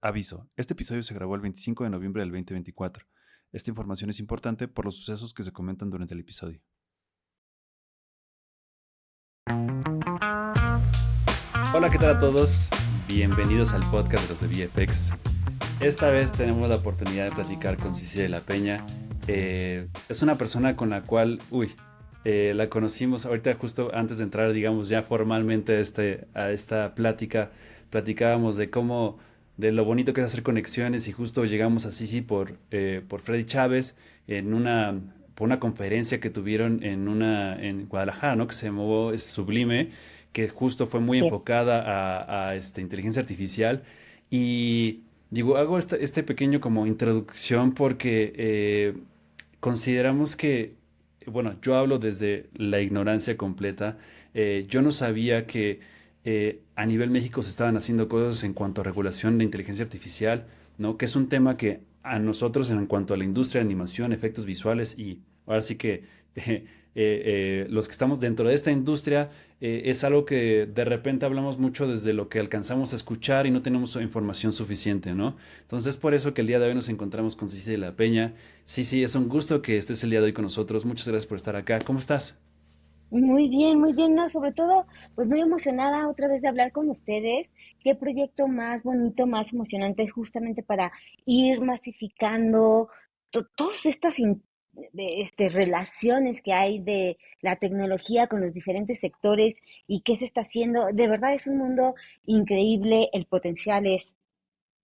Aviso, este episodio se grabó el 25 de noviembre del 2024. Esta información es importante por los sucesos que se comentan durante el episodio. Hola, ¿qué tal a todos? Bienvenidos al podcast de los de VFX. Esta vez tenemos la oportunidad de platicar con Cici de la Peña. Es una persona con la cual, la conocimos ahorita justo antes de entrar, digamos, ya formalmente a esta plática. Platicábamos de cómo, de lo bonito que es hacer conexiones y justo llegamos a Cici por Freddy Chávez por una conferencia que tuvieron en Guadalajara, ¿no? Que se llamó Sublime, que justo fue muy Sí. enfocada a inteligencia artificial. Y digo, hago este pequeño como introducción porque consideramos que, bueno, yo hablo desde la ignorancia completa. Yo no sabía que a nivel México se estaban haciendo cosas en cuanto a regulación de inteligencia artificial, ¿no? Que es un tema que a nosotros en cuanto a la industria de animación, efectos visuales y ahora sí que los que estamos dentro de esta industria, es algo que de repente hablamos mucho desde lo que alcanzamos a escuchar y no tenemos información suficiente, ¿no? Entonces es por eso que el día de hoy nos encontramos con Cici de la Peña. Sí, es un gusto que estés el día de hoy con nosotros. Muchas gracias por estar acá. ¿Cómo estás? Muy bien, no, sobre todo, pues muy emocionada otra vez de hablar con ustedes. Qué proyecto más bonito, más emocionante, justamente para ir masificando todas estas relaciones que hay de la tecnología con los diferentes sectores y qué se está haciendo. De verdad es un mundo increíble, el potencial es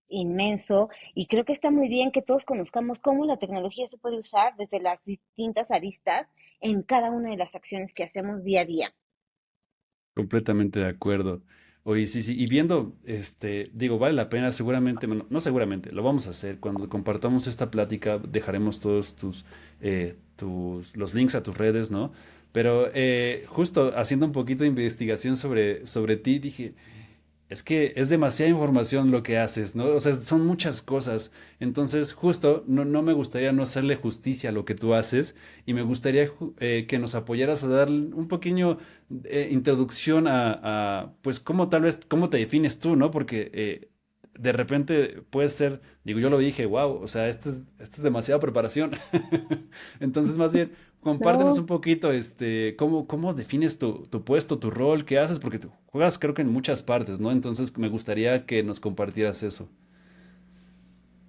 inmenso y creo que está muy bien que todos conozcamos cómo la tecnología se puede usar desde las distintas aristas en cada una de las acciones que hacemos día a día. Completamente de acuerdo. Oye, sí, y viendo, digo, vale la pena, seguramente, bueno, no seguramente, lo vamos a hacer. Cuando compartamos esta plática, dejaremos todos los links a tus redes, ¿no? Pero justo haciendo un poquito de investigación sobre ti, dije, es que es demasiada información lo que haces, ¿no? O sea, son muchas cosas. Entonces, justo, no me gustaría no hacerle justicia a lo que tú haces y me gustaría que nos apoyaras a dar un pequeño introducción pues, cómo tal vez, cómo te defines tú, ¿no? Porque de repente puede ser, digo, yo lo dije, wow, o sea, esto es demasiada preparación. Entonces, más bien, compártenos No, un poquito, cómo defines tu puesto, tu rol, qué haces, porque tú juegas creo que en muchas partes, ¿no? Entonces, me gustaría que nos compartieras eso.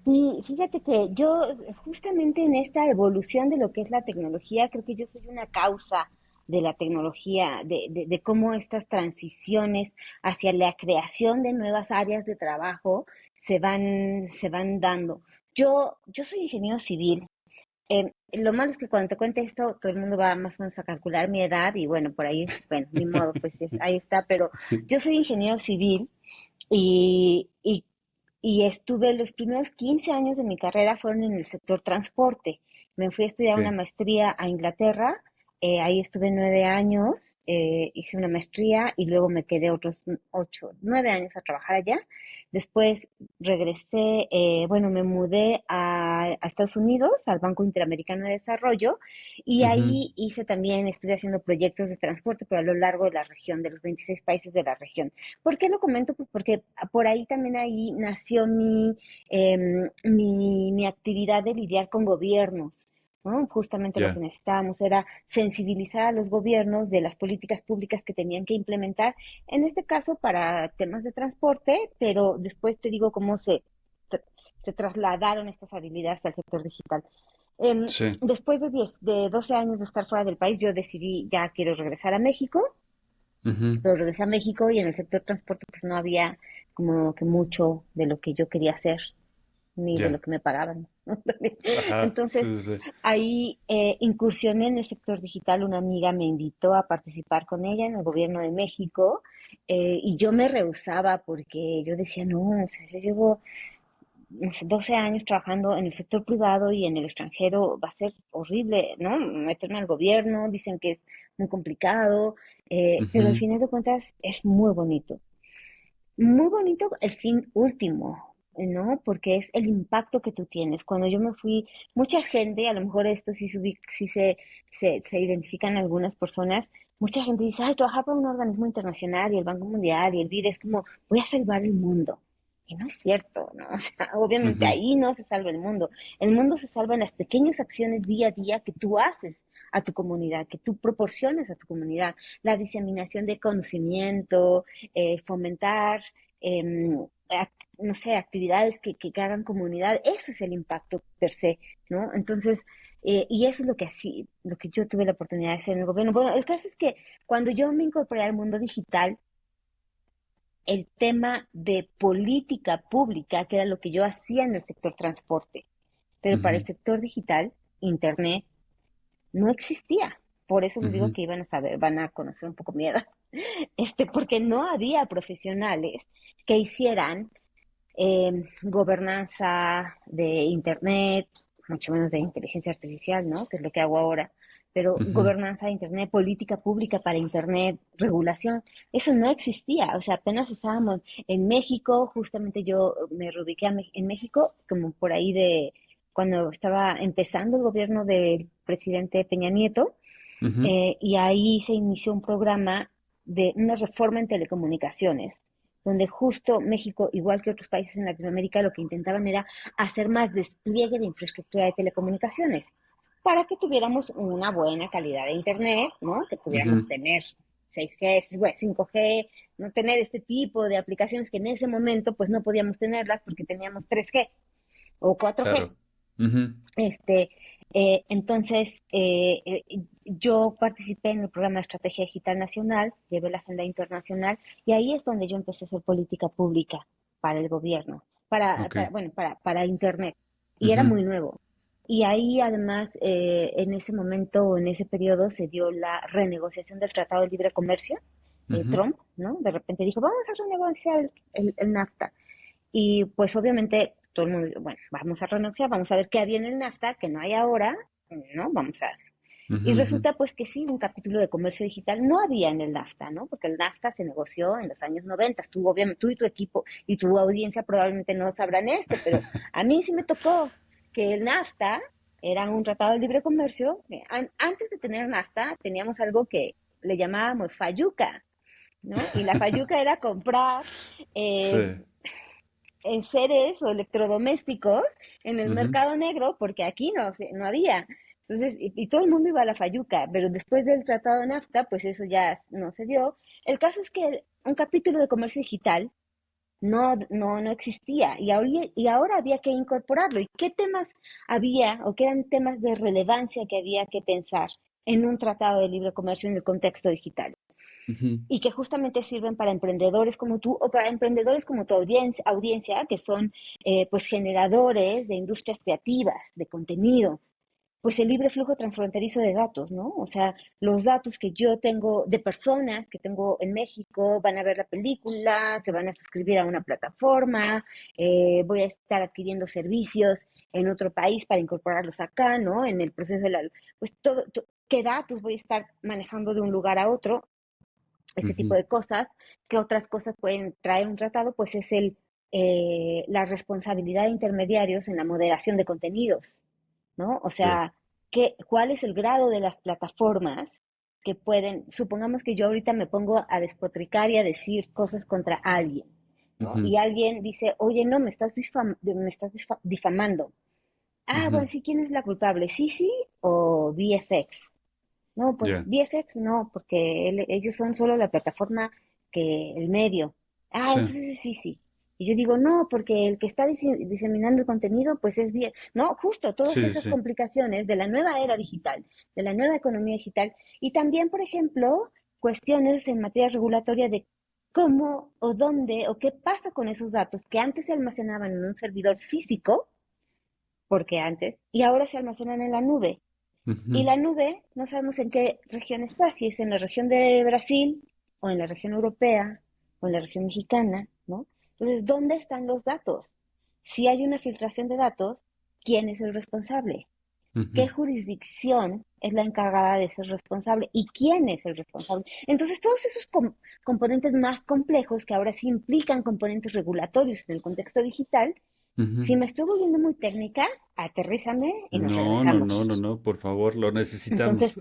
sí, fíjate que yo justamente en esta evolución de lo que es la tecnología, creo que yo soy una causa de la tecnología, de cómo estas transiciones hacia la creación de nuevas áreas de trabajo se van dando. Yo soy ingeniero civil. Lo malo es que cuando te cuente esto, todo el mundo va más o menos a calcular mi edad y bueno, por ahí, bueno, ni modo, pues ahí está, pero yo soy ingeniero civil y, y, y estuve los primeros 15 años de mi carrera fueron en el sector transporte. Me fui a estudiar una Ok. maestría a Inglaterra, ahí estuve 9 años, hice una maestría y luego me quedé otros 8, 9 años a trabajar allá. Después regresé, bueno, me mudé a Estados Unidos, al Banco Interamericano de Desarrollo, y Ujú. ahí hice también, estuve haciendo proyectos de transporte, pero a lo largo de la región, de los 26 países de la región. ¿Por qué lo comento? Pues porque por ahí también ahí nació mi actividad de lidiar con gobiernos, ¿no? Justamente lo que Ya. necesitábamos era sensibilizar a los gobiernos de las políticas públicas que tenían que implementar, en este caso para temas de transporte, pero después te digo cómo se trasladaron estas habilidades al sector digital. Sí. Después de 12 años de estar fuera del país, yo decidí ya quiero regresar a México, Ujú. pero regresé a México y en el sector transporte pues no había como que mucho de lo que yo quería hacer ni de lo Ya. que me pagaban, ¿no? Ajá. Entonces, Sí. ahí incursioné en el sector digital. Una amiga me invitó a participar con ella en el gobierno de México, y yo me rehusaba porque yo decía, no, o sea, yo llevo no sé, 12 años trabajando en el sector privado y en el extranjero, va a ser horrible, ¿no? Meterme al gobierno, dicen que es muy complicado, pero al Ujú. final de cuentas es muy bonito. Muy bonito el fin último, ¿no? Porque es el impacto que tú tienes. Cuando yo me fui, mucha gente, a lo mejor esto sí se identifican algunas personas, mucha gente dice, ay, trabajar para un organismo internacional y el Banco Mundial y el BID es como, voy a salvar el mundo. Y no es cierto, ¿no? O sea, obviamente Ujú, ahí no se salva el mundo. El mundo se salva en las pequeñas acciones día a día que tú haces a tu comunidad, que tú proporciones a tu comunidad. La diseminación de conocimiento, fomentar, no sé, actividades que hagan comunidad. Eso es el impacto per se, ¿no? Entonces, y eso es lo que así, lo que yo tuve la oportunidad de hacer en el gobierno. Bueno, el caso es que cuando yo me incorporé al mundo digital, el tema de política pública, que era lo que yo hacía en el sector transporte, pero para el ujú, sector digital, Internet, no existía. Por eso les digo ujú, que iban a saber, van a conocer un poco mi edad, porque no había profesionales que hicieran gobernanza de Internet, mucho menos de inteligencia artificial, ¿no? Que es lo que hago ahora. Pero ujú. gobernanza de Internet, política pública para Internet, regulación, eso no existía. O sea, apenas estábamos en México, justamente yo me reubiqué en México, como por ahí de cuando estaba empezando el gobierno del presidente Peña Nieto, Ujú, y ahí se inició un programa de una reforma en telecomunicaciones, donde justo México, igual que otros países en Latinoamérica, lo que intentaban era hacer más despliegue de infraestructura de telecomunicaciones para que tuviéramos una buena calidad de Internet, ¿no? Que pudiéramos ujú. tener 6G, bueno, 5G, no tener este tipo de aplicaciones que en ese momento pues no podíamos tenerlas porque teníamos 3G o 4G. Claro. Ujú, Este, entonces, yo participé en el programa de Estrategia Digital Nacional, llevé la agenda internacional y ahí es donde yo empecé a hacer política pública para el gobierno, ok. bueno, para Internet. Y era Ujú, muy nuevo. Y ahí además, en ese momento o en ese periodo se dio la renegociación del Tratado de Libre Comercio, ujú, Trump, ¿no? De repente dijo, vamos a renegociar el NAFTA. Y pues obviamente todo el mundo dice, bueno, vamos a renunciar, vamos a ver qué había en el NAFTA, que no hay ahora, ¿no? Vamos a... ujú, Y ujú. resulta pues que sí, un capítulo de comercio digital no había en el NAFTA, ¿no? Porque el NAFTA se negoció en los años 90. Tú, obviamente, tú y tu equipo y tu audiencia probablemente no sabrán esto, pero a mí sí me tocó que el NAFTA era un tratado de libre comercio. Antes de tener NAFTA teníamos algo que le llamábamos fayuca, ¿no? Y la fayuca era comprar eh, Sí. seres o electrodomésticos en el Ujú, mercado negro, porque aquí no había. Entonces, y todo el mundo iba a la fayuca, pero después del tratado de NAFTA, pues eso ya no se dio. El caso es que un capítulo de comercio digital no existía y ahora había que incorporarlo. ¿Y qué temas había o qué eran temas de relevancia que había que pensar en un tratado de libre comercio en el contexto digital? ujú. Y que justamente sirven para emprendedores como tú o para emprendedores como tu audiencia que son pues generadores de industrias creativas, de contenido. Pues el libre flujo transfronterizo de datos, ¿no? O sea, los datos que yo tengo de personas que tengo en México van a ver la película, se van a suscribir a una plataforma, voy a estar adquiriendo servicios en otro país para incorporarlos acá, ¿no? En el proceso de pues qué datos voy a estar manejando de un lugar a otro, ese tipo Ujú, de cosas, que otras cosas pueden traer un tratado, pues es la responsabilidad de intermediarios en la moderación de contenidos, ¿no? O sí, sea, ¿cuál es el grado de las plataformas que pueden, supongamos que yo ahorita me pongo a despotricar y a decir cosas contra alguien, ¿no? ujú, Y alguien dice, oye, no, difamando. Ah, ujú, bueno, sí, ¿quién es la culpable? ¿Sisi o VFX? No, pues ya. VFX no, porque ellos son solo la plataforma que el medio. Ah, Sí, entonces sí, sí. Y yo digo, no, porque el que está diseminando el contenido, pues es bien. No, justo todas sí, sí, esas sí. complicaciones de la nueva era digital, de la nueva economía digital. Y también, por ejemplo, cuestiones en materia regulatoria de cómo o dónde o qué pasa con esos datos que antes se almacenaban en un servidor físico, porque antes, y ahora se almacenan en la nube. Y Ujú, la nube, no sabemos en qué región está, si es en la región de Brasil, o en la región europea, o en la región mexicana, ¿no? Entonces, ¿dónde están los datos? Si hay una filtración de datos, ¿quién es el responsable? ¿Qué ujú, jurisdicción es la encargada de ser responsable? ¿Y quién es el responsable? Entonces, todos esos componentes más complejos que ahora sí implican componentes regulatorios en el contexto digital, Si Ujú. me estoy volviendo muy técnica, aterrízame y nos No, no, no, no, regresamos. no, por favor, lo Entonces, necesitamos.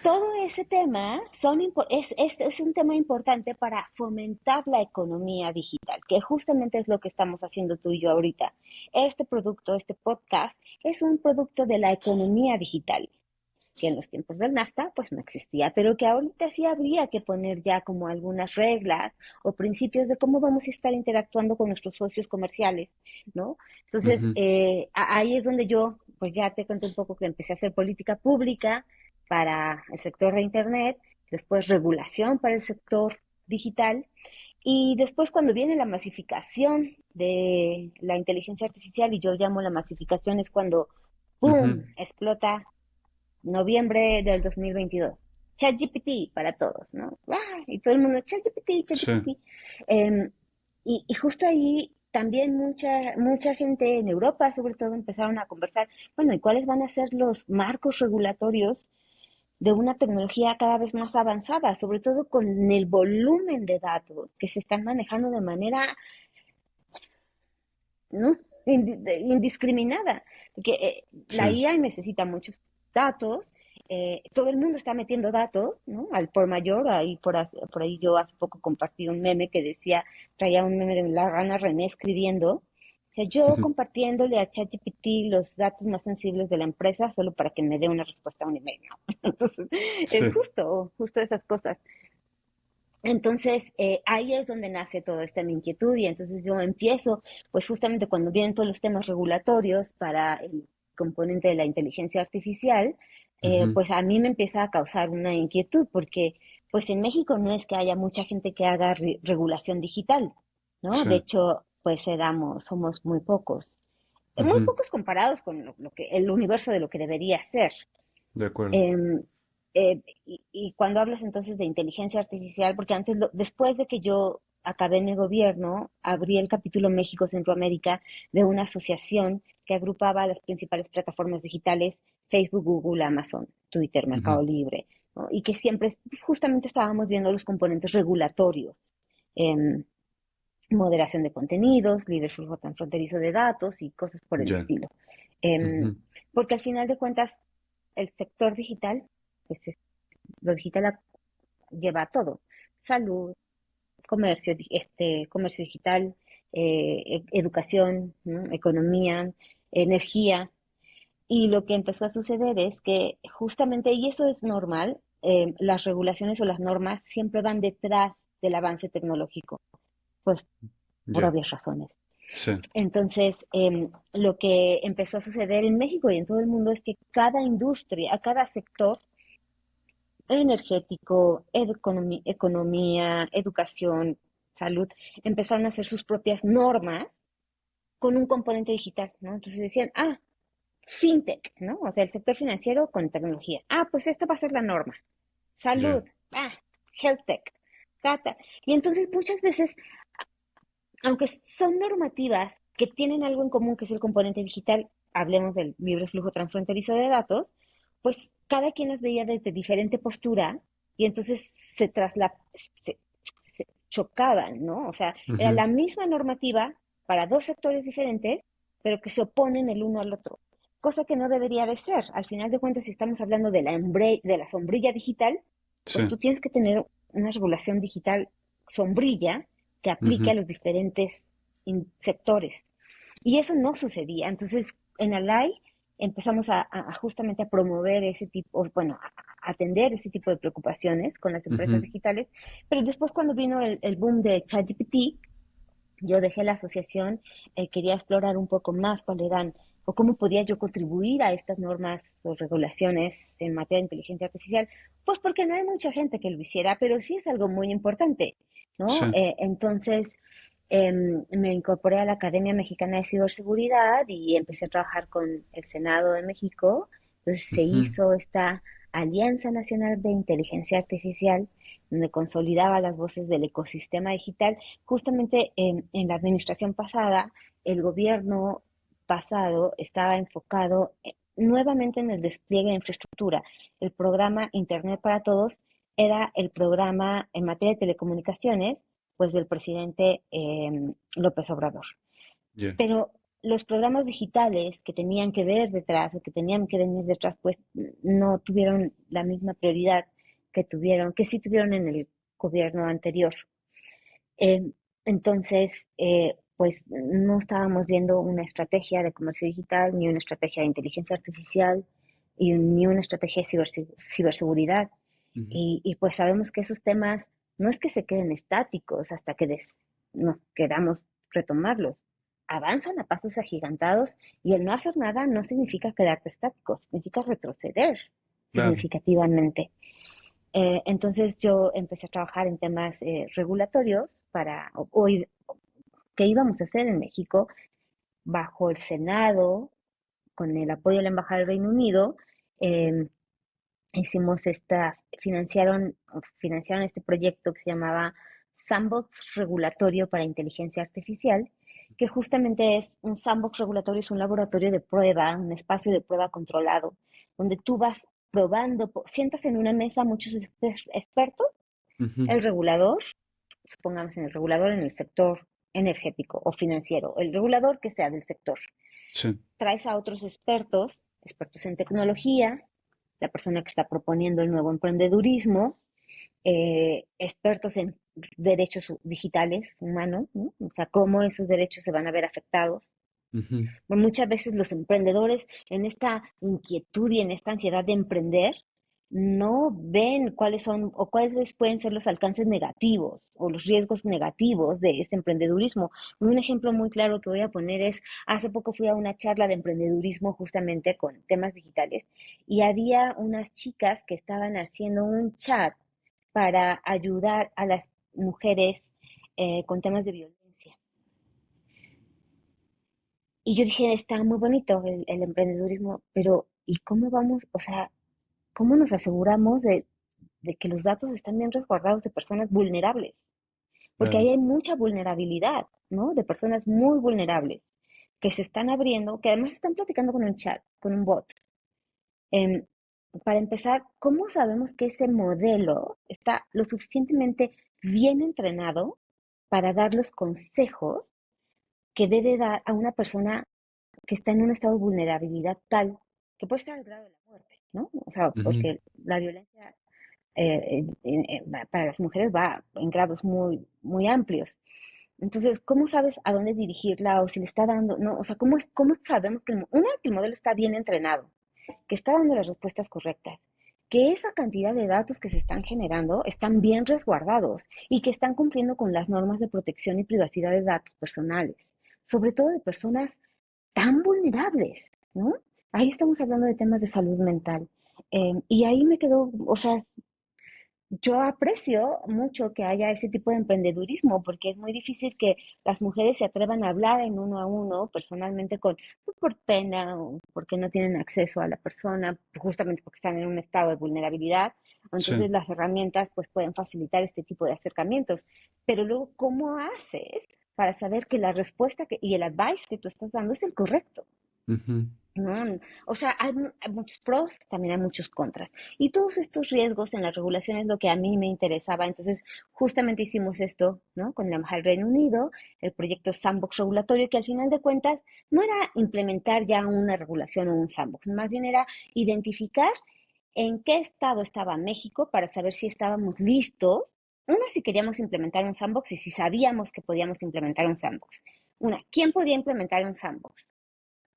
todo ese tema es un tema importante para fomentar la economía digital, que justamente es lo que estamos haciendo tú y yo ahorita. Este producto, este podcast, es un producto de la economía digital, que en los tiempos del NAFTA pues no existía, pero que ahorita sí habría que poner ya como algunas reglas o principios de cómo vamos a estar interactuando con nuestros socios comerciales, ¿no? Entonces, Ujú, ahí es donde yo pues ya te conté un poco que empecé a hacer política pública para el sector de Internet, después regulación para el sector digital, y después cuando viene la masificación de la inteligencia artificial, y yo llamo la masificación, es cuando, ujú. ¡boom!, explota noviembre del 2022. ChatGPT para todos, ¿no? ¡Ah! Y todo el mundo, ChatGPT, Sí. ChatGPT. Eh, y justo ahí también mucha gente en Europa, sobre todo, empezaron a conversar, bueno, ¿y cuáles van a ser los marcos regulatorios de una tecnología cada vez más avanzada, sobre todo con el volumen de datos que se están manejando de manera, ¿no?, indiscriminada? Porque la Sí. IA necesita muchos datos, todo el mundo está metiendo datos, ¿no? Al por mayor, por ahí yo hace poco compartí un meme que decía, traía un meme de la rana René escribiendo, o sea, yo compartiéndole a ChatGPT los datos más sensibles de la empresa solo para que me dé una respuesta a un email, ¿no? Entonces, es Sí. justo esas cosas. Entonces, ahí es donde nace toda esta mi inquietud y entonces yo empiezo, pues justamente cuando vienen todos los temas regulatorios para el componente de la inteligencia artificial, Ujú. pues a mí me empieza a causar una inquietud porque pues en México no es que haya mucha gente que haga regulación digital, ¿no? Sí. De hecho, pues somos muy Ujú. pocos comparados con lo que el universo de lo que debería ser. De acuerdo. Em, y cuando hablas entonces de inteligencia artificial, porque antes, después de que yo acabé en el gobierno, abrí el capítulo México-Centroamérica de una asociación que agrupaba las principales plataformas digitales, Facebook, Google, Amazon, Twitter, Ujú. Mercado Libre, ¿no? Y que siempre justamente estábamos viendo los componentes regulatorios, em, moderación de contenidos, libre flujo transfronterizo de datos y cosas por el Ya. estilo. Em, Ujú. Porque al final de cuentas, el sector digital, pues lo digital lleva a todo: salud, comercio, comercio digital, educación, ¿no?, economía, energía. Y lo que empezó a suceder es que justamente, y eso es normal, las regulaciones o las normas siempre van detrás del avance tecnológico, pues por Ya. obvias razones. Sí. Entonces, lo que empezó a suceder en México y en todo el mundo es que cada industria, cada sector energético, economía, educación, salud, empezaron a hacer sus propias normas con un componente digital, ¿no? Entonces decían, fintech, ¿no? O sea, el sector financiero con tecnología. Pues esta va a ser la norma. Ya. Salud, health tech, data. Y entonces muchas veces, aunque son normativas que tienen algo en común, que es el componente digital, hablemos del libre flujo transfronterizo de datos, pues cada quien las veía desde diferente postura y entonces se, se chocaban, ¿no? O sea, era Ujú. la misma normativa para dos sectores diferentes, pero que se oponen el uno al otro. Cosa que no debería de ser. Al final de cuentas, si estamos hablando de de la sombrilla digital, pues Sí. tú tienes que tener una regulación digital sombrilla que aplique a Ujú. los diferentes sectores. Y eso no sucedía. Entonces, en Alay empezamos justamente a promover ese tipo, bueno, a atender ese tipo de preocupaciones con las empresas Ujú. digitales. Pero después, cuando vino el boom de ChatGPT, yo dejé la asociación, quería explorar un poco más cuáles eran o cómo podía yo contribuir a estas normas o regulaciones en materia de inteligencia artificial, pues porque no hay mucha gente que lo hiciera, pero sí es algo muy importante, ¿no? Sí. Entonces, me incorporé a la Academia Mexicana de Ciberseguridad y empecé a trabajar con el Senado de México. Entonces se Ujú. hizo esta Alianza Nacional de Inteligencia Artificial, donde consolidaba las voces del ecosistema digital. Justamente en la administración pasada, el gobierno pasado estaba enfocado nuevamente en el despliegue de infraestructura. El programa Internet para Todos era el programa en materia de telecomunicaciones, pues del presidente López Obrador. Ya. pero los programas digitales que tenían que ver detrás o que tenían que venir detrás, pues no tuvieron la misma prioridad que sí tuvieron en el gobierno anterior. Eh, entonces, pues no estábamos viendo una estrategia de comercio digital, ni una estrategia de inteligencia artificial, ni una estrategia de ciberseguridad. Ujú. Y pues sabemos que esos temas no es que se queden estáticos hasta que nos queramos retomarlos. Avanzan a pasos agigantados y el no hacer nada no significa quedarte estático, significa retroceder Claro. significativamente. Entonces yo empecé a trabajar en temas regulatorios que íbamos a hacer en México bajo el Senado, con el apoyo de la Embajada del Reino Unido. eh, hicimos financiaron este proyecto que se llamaba Sandbox Regulatorio para Inteligencia Artificial, que justamente es un sandbox regulatorio, es un laboratorio de prueba, un espacio de prueba controlado, donde tú vas probando, sientas en una mesa muchos expertos, Ujú. el regulador, supongamos en el regulador en el sector energético o financiero, el regulador que sea del sector. Sí. Traes a otros expertos, expertos en tecnología, la persona que está proponiendo el nuevo emprendedurismo, expertos en derechos digitales humanos, ¿no? O sea, cómo esos derechos se van a ver afectados. Ujú. Bueno, muchas veces los emprendedores en esta inquietud y en esta ansiedad de emprender no ven cuáles son o cuáles pueden ser los alcances negativos o los riesgos negativos de este emprendedurismo. Un ejemplo muy claro que voy a poner es, hace poco fui a una charla de emprendedurismo justamente con temas digitales y había unas chicas que estaban haciendo un chat para ayudar a las mujeres con temas de violencia. Y yo dije, está muy bonito el emprendedurismo, pero ¿y cómo vamos? O sea, ¿cómo nos aseguramos de que los datos están bien resguardados de personas vulnerables? Porque Claro. ahí hay mucha vulnerabilidad, ¿no? De personas muy vulnerables que se están abriendo, que además están platicando con un chat, con un bot. Em, para empezar, ¿cómo sabemos que ese modelo está lo suficientemente bien entrenado para dar los consejos que debe dar a una persona que está en un estado de vulnerabilidad tal que puede estar al grado de la muerte, ¿no? O sea, Ujú. porque la violencia para las mujeres va en grados muy, muy amplios. Entonces, ¿cómo sabes a dónde dirigirla o si le está dando, no? O sea, ¿cómo sabemos que el modelo está bien entrenado, que está dando las respuestas correctas, que esa cantidad de datos que se están generando están bien resguardados y que están cumpliendo con las normas de protección y privacidad de datos personales, sobre todo de personas tan vulnerables, ¿no? Ahí estamos hablando de temas de salud mental. Y ahí me quedó, o sea, yo aprecio mucho que haya ese tipo de emprendedurismo, porque es muy difícil que las mujeres se atrevan a hablar en uno a uno, personalmente, por pena o porque no tienen acceso a la persona, justamente porque están en un estado de vulnerabilidad. Sí. Entonces las herramientas pues pueden facilitar este tipo de acercamientos. Pero luego, ¿cómo haces para saber que la respuesta y el advice que tú estás dando es el correcto? Ujú. No, o sea, hay muchos pros, también hay muchos contras. Y todos estos riesgos en la regulación es lo que a mí me interesaba. Entonces, justamente hicimos esto, ¿no? Con la Embajada del Reino Unido, el proyecto Sandbox regulatorio, que al final de cuentas no era implementar ya una regulación o un sandbox, más bien era identificar en qué estado estaba México para saber si estábamos listos. Una, si queríamos implementar un sandbox y si sabíamos que podíamos implementar un sandbox. Una, ¿quién podía implementar un sandbox?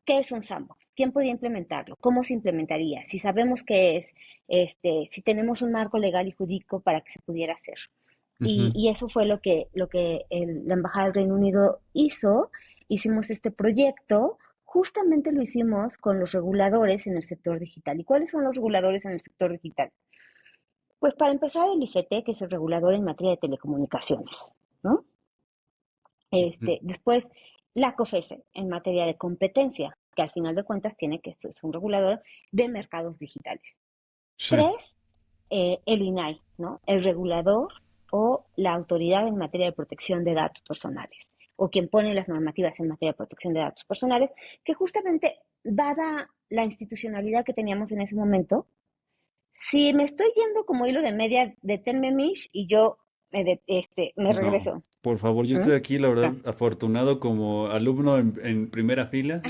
¿Qué es un sandbox? ¿Quién podría implementarlo? ¿Cómo se implementaría? Si sabemos qué es, si tenemos un marco legal y jurídico para que se pudiera hacer. Ujú. Y eso fue lo que la Embajada del Reino Unido hizo. Hicimos este proyecto, justamente lo hicimos con los reguladores en el sector digital. ¿Y cuáles son los reguladores en el sector digital? Pues para empezar, el IFT, que es el regulador en materia de telecomunicaciones, ¿no? Ujú. Después, la COFESE en materia de competencia, que al final de cuentas tiene que es un regulador de mercados digitales. Sí. Tres, el INAI, ¿no? El regulador o la autoridad en materia de protección de datos personales, o quien pone las normativas en materia de protección de datos personales, que justamente, dada la institucionalidad que teníamos en ese momento, si me estoy yendo como hilo de media, deténme, Mish, y yo me No, regreso. por favor, yo ¿Mm? estoy aquí, la verdad, Ah. afortunado como alumno en primera fila.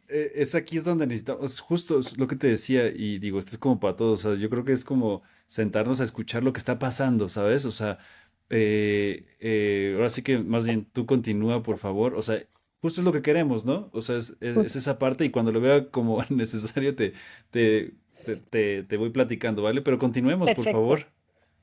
Es aquí es donde necesitamos, justo es lo que te decía, y digo, esto es como para todos, o sea, yo creo que es como sentarnos a escuchar lo que está pasando, ¿sabes? O sea, ahora sí que más bien tú continúa, por favor, o sea, justo es lo que queremos, ¿no? O sea, es esa parte y cuando lo vea como necesario te, te voy platicando, ¿vale? Pero continuemos, por Perfecto. favor.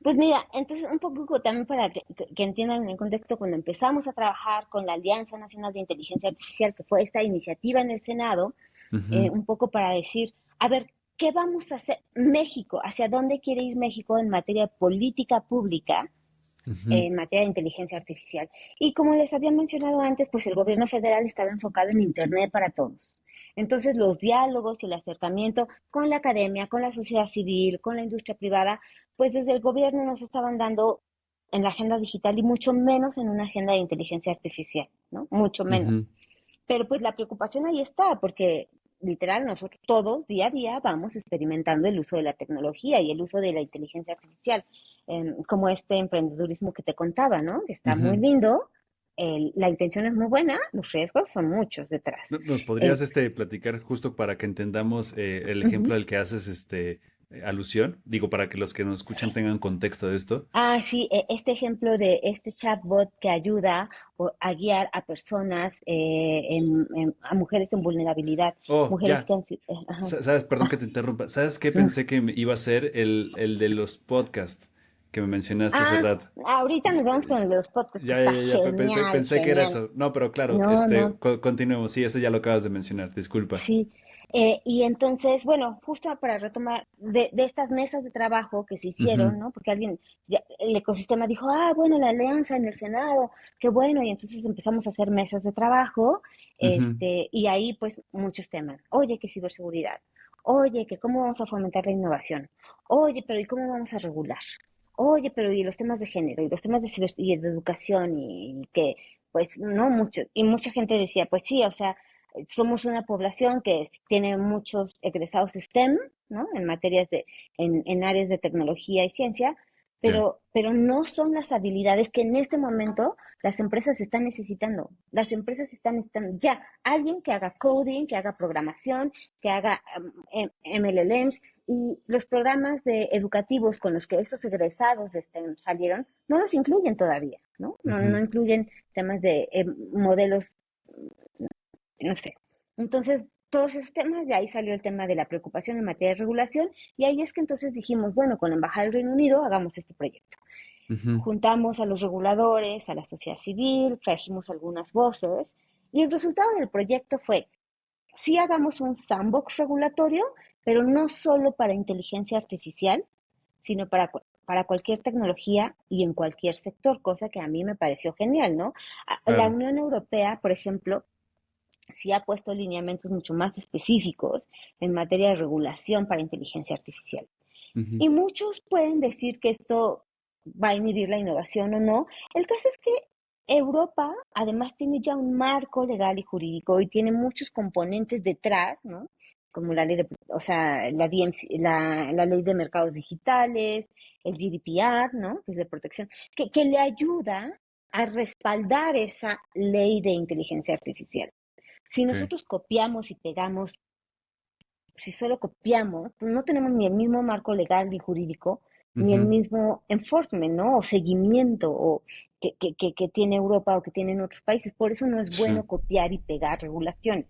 Pues mira, entonces un poco también para que entiendan el contexto, cuando empezamos a trabajar con la Alianza Nacional de Inteligencia Artificial, que fue esta iniciativa en el Senado, Ujú, un poco para decir, a ver, ¿qué vamos a hacer México? ¿Hacia dónde quiere ir México en materia de política pública, ujú, en materia de inteligencia artificial? Y como les había mencionado antes, pues el gobierno federal estaba enfocado en Internet para todos. Entonces, los diálogos y el acercamiento con la academia, con la sociedad civil, con la industria privada, pues desde el gobierno nos estaban dando en la agenda digital y mucho menos en una agenda de inteligencia artificial, ¿no? Mucho menos. ujú. Pero pues la preocupación ahí está, porque literal nosotros todos día a día vamos experimentando el uso de la tecnología y el uso de la inteligencia artificial, como este emprendedurismo que te contaba, ¿no? Que está muy Ujú. lindo, la intención es muy buena, los riesgos son muchos detrás. ¿Nos Eh, podrías platicar justo para que entendamos el ejemplo Ujú. al que haces alusión? Digo, para que los que nos escuchan tengan contexto de esto. Ah, sí, este ejemplo de este chatbot que ayuda a guiar a personas, a mujeres en vulnerabilidad, Oh, mujeres ya. que han sido... ajá. ¿Sabes? Perdón que Ah, te interrumpa. ¿Sabes qué mm. pensé que iba a ser el de los podcasts que me mencionaste hace Ah, rato? ahorita nos vamos Y- con el de los podcasts, que Ya, está ya, ya. genial, Pensé que era genial. eso. No, pero claro, No, no, continuemos. Sí, ese ya lo acabas de mencionar. Disculpa. sí. Y entonces, bueno, justo para retomar de estas mesas de trabajo que se hicieron, Ujú, ¿no? Porque alguien, el ecosistema dijo, ah, bueno, la alianza en el Senado, qué bueno, y entonces empezamos a hacer mesas de trabajo, ujú. y ahí pues muchos temas. Oye, que ciberseguridad. Oye, que cómo vamos a fomentar la innovación. Oye, pero ¿y cómo vamos a regular? Oye, pero y los temas de género, y los temas de y de educación, y que, pues, no mucho, y mucha gente decía, pues sí, o sea, somos una población que tiene muchos egresados STEM, ¿no? En materias en áreas de tecnología y ciencia, Ya. pero no son las habilidades que en este momento las empresas están necesitando. Las empresas están necesitando ya alguien que haga coding, que haga programación, que haga MLLMs, y los programas educativos con los que estos egresados de STEM salieron no los incluyen todavía, ¿no? No Ujú, incluyen temas de modelos, no sé. Entonces, todos esos temas, de ahí salió el tema de la preocupación en materia de regulación, y ahí es que entonces dijimos, bueno, con la Embajada del Reino Unido hagamos este proyecto. ujú. Juntamos a los reguladores, a la sociedad civil, trajimos algunas voces, y el resultado del proyecto fue, sí hagamos un sandbox regulatorio, pero no solo para inteligencia artificial, sino para cualquier tecnología y en cualquier sector, cosa que a mí me pareció genial, ¿no? La Claro. Unión Europea, por ejemplo, sí ha puesto lineamientos mucho más específicos en materia de regulación para inteligencia artificial. Ujú. Y muchos pueden decir que esto va a inhibir la innovación o no. El caso es que Europa además tiene ya un marco legal y jurídico y tiene muchos componentes detrás, ¿no? Como la ley de, o sea, la DMC, la ley de mercados digitales, el GDPR, ¿no? Que es de protección, que le ayuda a respaldar esa ley de inteligencia artificial. Si Ok. nosotros copiamos y pegamos, si solo copiamos, pues no tenemos ni el mismo marco legal ni jurídico, ni el Ujú. mismo enforcement, ¿no? O seguimiento o que tiene Europa o que tienen otros países. Por eso no es Sí. bueno copiar y pegar regulaciones.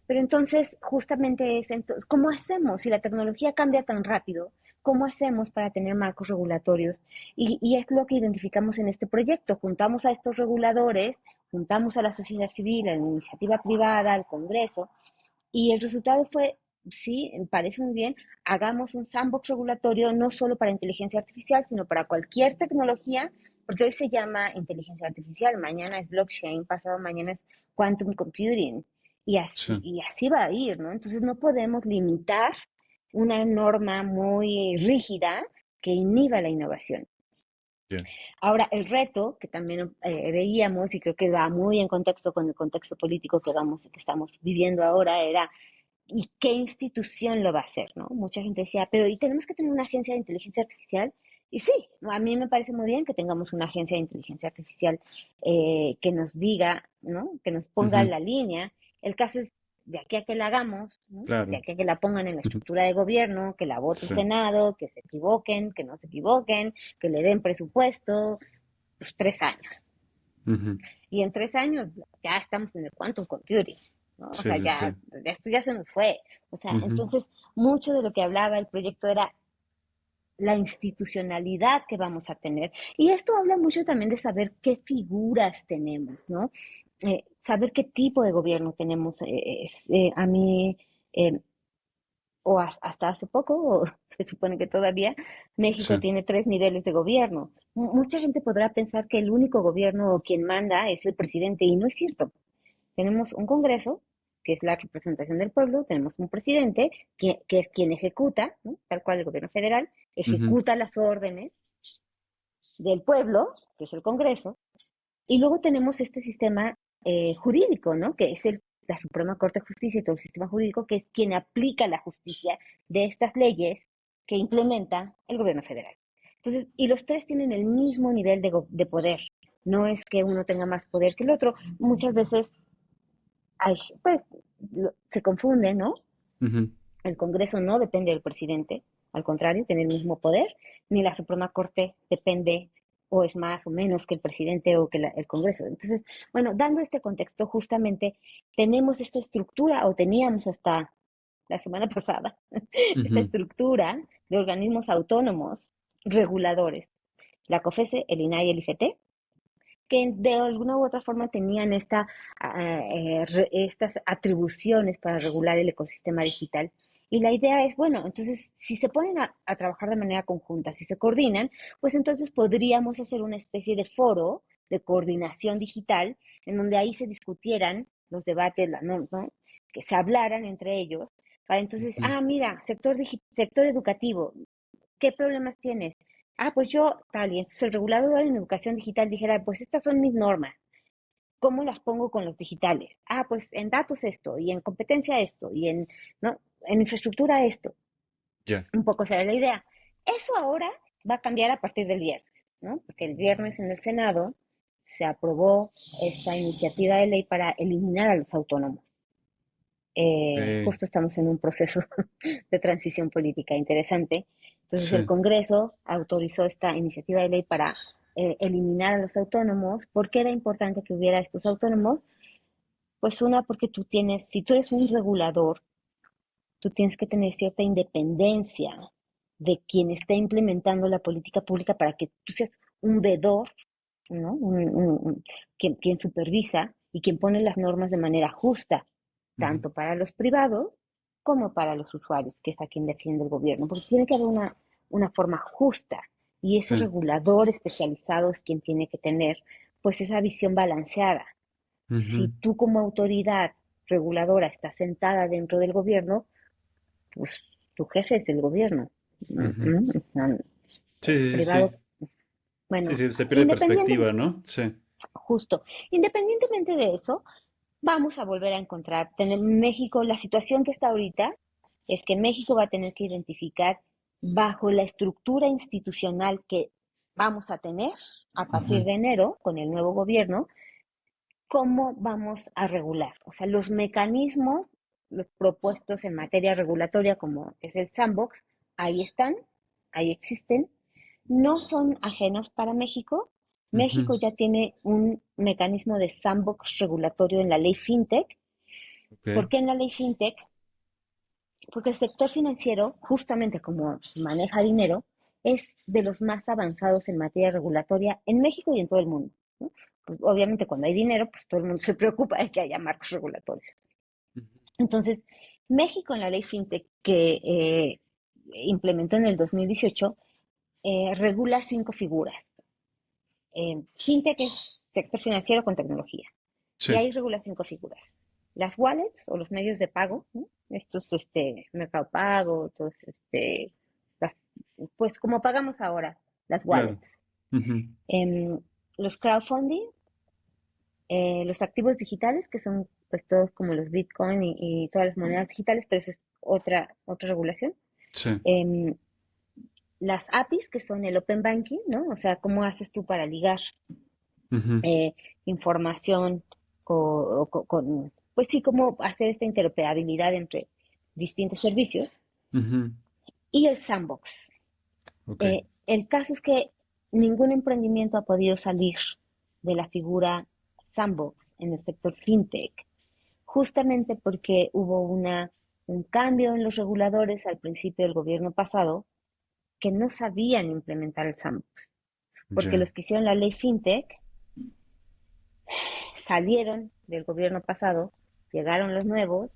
Pero entonces, justamente es, entonces, ¿cómo hacemos? Si la tecnología cambia tan rápido, ¿cómo hacemos para tener marcos regulatorios? Y es lo que identificamos en este proyecto. Juntamos a estos reguladores, juntamos a la sociedad civil, a la iniciativa privada, al Congreso, y el resultado fue, sí, parece muy bien, hagamos un sandbox regulatorio no solo para inteligencia artificial, sino para cualquier tecnología, porque hoy se llama inteligencia artificial, mañana es blockchain, pasado mañana es quantum computing, Sí. y así va a ir, ¿no? Entonces no podemos limitar una norma muy rígida que inhiba la innovación. Ya. Ahora, el reto que también veíamos, y creo que va muy en contexto con el contexto político que estamos viviendo ahora, era ¿y qué institución lo va a hacer, no? Mucha gente decía, pero ¿y tenemos que tener una agencia de inteligencia artificial? y sí, a mí me parece muy bien que tengamos una agencia de inteligencia artificial que nos diga, ¿no? Que nos ponga en Ujú, la línea. El caso es de aquí a que la hagamos, ¿no? De claro. aquí a que la pongan en la Ujú, estructura de gobierno, que la vote el sí. Senado, que se equivoquen, que no se equivoquen, que le den presupuesto, pues 3 años. Ujú, Y en 3 años ya estamos en el quantum computing, ¿no? O sí, sea, sí, sí. ya esto ya se nos fue. O sea, Ujú, entonces mucho de lo que hablaba el proyecto era la institucionalidad que vamos a tener. Y esto habla mucho también de saber qué figuras tenemos, ¿no? Saber qué tipo de gobierno tenemos. A mí, eh, hasta hace poco, o se supone que todavía, México sí. tiene 3 niveles de gobierno. Mucha gente podrá pensar que el único gobierno o quien manda es el presidente, y no es cierto. Tenemos un Congreso, que es la representación del pueblo, tenemos un presidente, que es quien ejecuta, ¿no? Tal cual el gobierno federal, Ujú, ejecuta las órdenes del pueblo, que es el Congreso, y luego tenemos este sistema jurídico, ¿no? Que es la Suprema Corte de Justicia y todo el sistema jurídico, que es quien aplica la justicia de estas leyes que implementa el gobierno federal. Entonces, y los tres tienen el mismo nivel de poder. No es que uno tenga más poder que el otro. Muchas veces hay, pues, se confunde, ¿no? ujú, El Congreso no depende del presidente, al contrario, tiene el mismo poder, ni la Suprema Corte depende o es más o menos que el presidente o que el Congreso. Entonces, bueno, dando este contexto, justamente tenemos esta estructura, o teníamos hasta la semana pasada, esta ujú, estructura de organismos autónomos reguladores, la COFESE, el INAI y el IFT, que de alguna u otra forma tenían estas atribuciones para regular el ecosistema digital. Y la idea es, bueno, entonces, si se ponen a trabajar de manera conjunta, si se coordinan, pues entonces podríamos hacer una especie de foro de coordinación digital, en donde ahí se discutieran los debates, ¿no? Que se hablaran entre ellos, para entonces, ujú. mira, sector educativo, ¿qué problemas tienes? Pues yo, tal, y entonces el regulador en educación digital dijera, pues estas son mis normas, ¿cómo las pongo con los digitales? Pues en datos esto, y en competencia esto, y ¿no? En infraestructura esto. Ya. Un poco será la idea. Eso ahora va a cambiar a partir del viernes, ¿no? Porque el viernes en el Senado se aprobó esta iniciativa de ley para eliminar a los autónomos. Ok, Justo estamos en un proceso de transición política interesante. Entonces el sí. Congreso autorizó esta iniciativa de ley para eliminar a los autónomos. ¿Por qué era importante que hubiera estos autónomos? Pues una, porque si tú eres un regulador, tú tienes que tener cierta independencia de quien está implementando la política pública para que tú seas un vedor, ¿no? Quien supervisa y quien pone las normas de manera justa, Ujú, tanto para los privados como para los usuarios, que es a quien defiende el gobierno, porque tiene que haber una forma justa y ese sí. regulador especializado es quien tiene que tener pues esa visión balanceada. Si Ujú, tú como autoridad reguladora estás sentada dentro del gobierno, pues tu jefe es el gobierno. ujú. Sí, El sí, sí, privado, sí. Sí, bueno, sí, se pierde independiente, perspectiva, ¿no? Sí. justo, independientemente de eso, vamos a volver a encontrar, tener México, la situación que está ahorita es que México va a tener que identificar bajo la estructura institucional que vamos a tener a partir Ujú, de enero con el nuevo gobierno, cómo vamos a regular. O sea, los mecanismos, los propuestos en materia regulatoria, como es el sandbox, ahí están, ahí existen, no son ajenos para México. ujú. México ya tiene un mecanismo de sandbox regulatorio en la ley FinTech. Ok. ¿Por qué en la ley FinTech? Porque el sector financiero, justamente como maneja dinero, es de los más avanzados en materia regulatoria en México y en todo el mundo, ¿no? Pues obviamente cuando hay dinero, pues todo el mundo se preocupa de que haya marcos regulatorios. Ujú, Entonces, México en la ley FinTech que implementó en el 2018 regula 5 figuras. FinTech es sector financiero con tecnología. Y sí, ahí regula 5 figuras. Las wallets o los medios de pago, ¿no? Estos, Mercado Pago, todos, las- pues como pagamos ahora, las claro. wallets. Ujú, Em, los crowdfunding, los activos digitales, que son pues todos como los Bitcoin y todas las monedas digitales, pero eso es otra regulación. sí. Em, las APIs, que son el Open Banking, ¿no? O sea, cómo haces tú para ligar Ujú, eh, información pues sí, cómo hacer esta interoperabilidad entre distintos servicios, ujú. y el sandbox. Ok, El caso es que ningún emprendimiento ha podido salir de la figura sandbox en el sector fintech, justamente porque hubo un cambio en los reguladores al principio del gobierno pasado que no sabían implementar el sandbox, porque ya. los que hicieron la ley fintech salieron del gobierno pasado, llegaron los nuevos,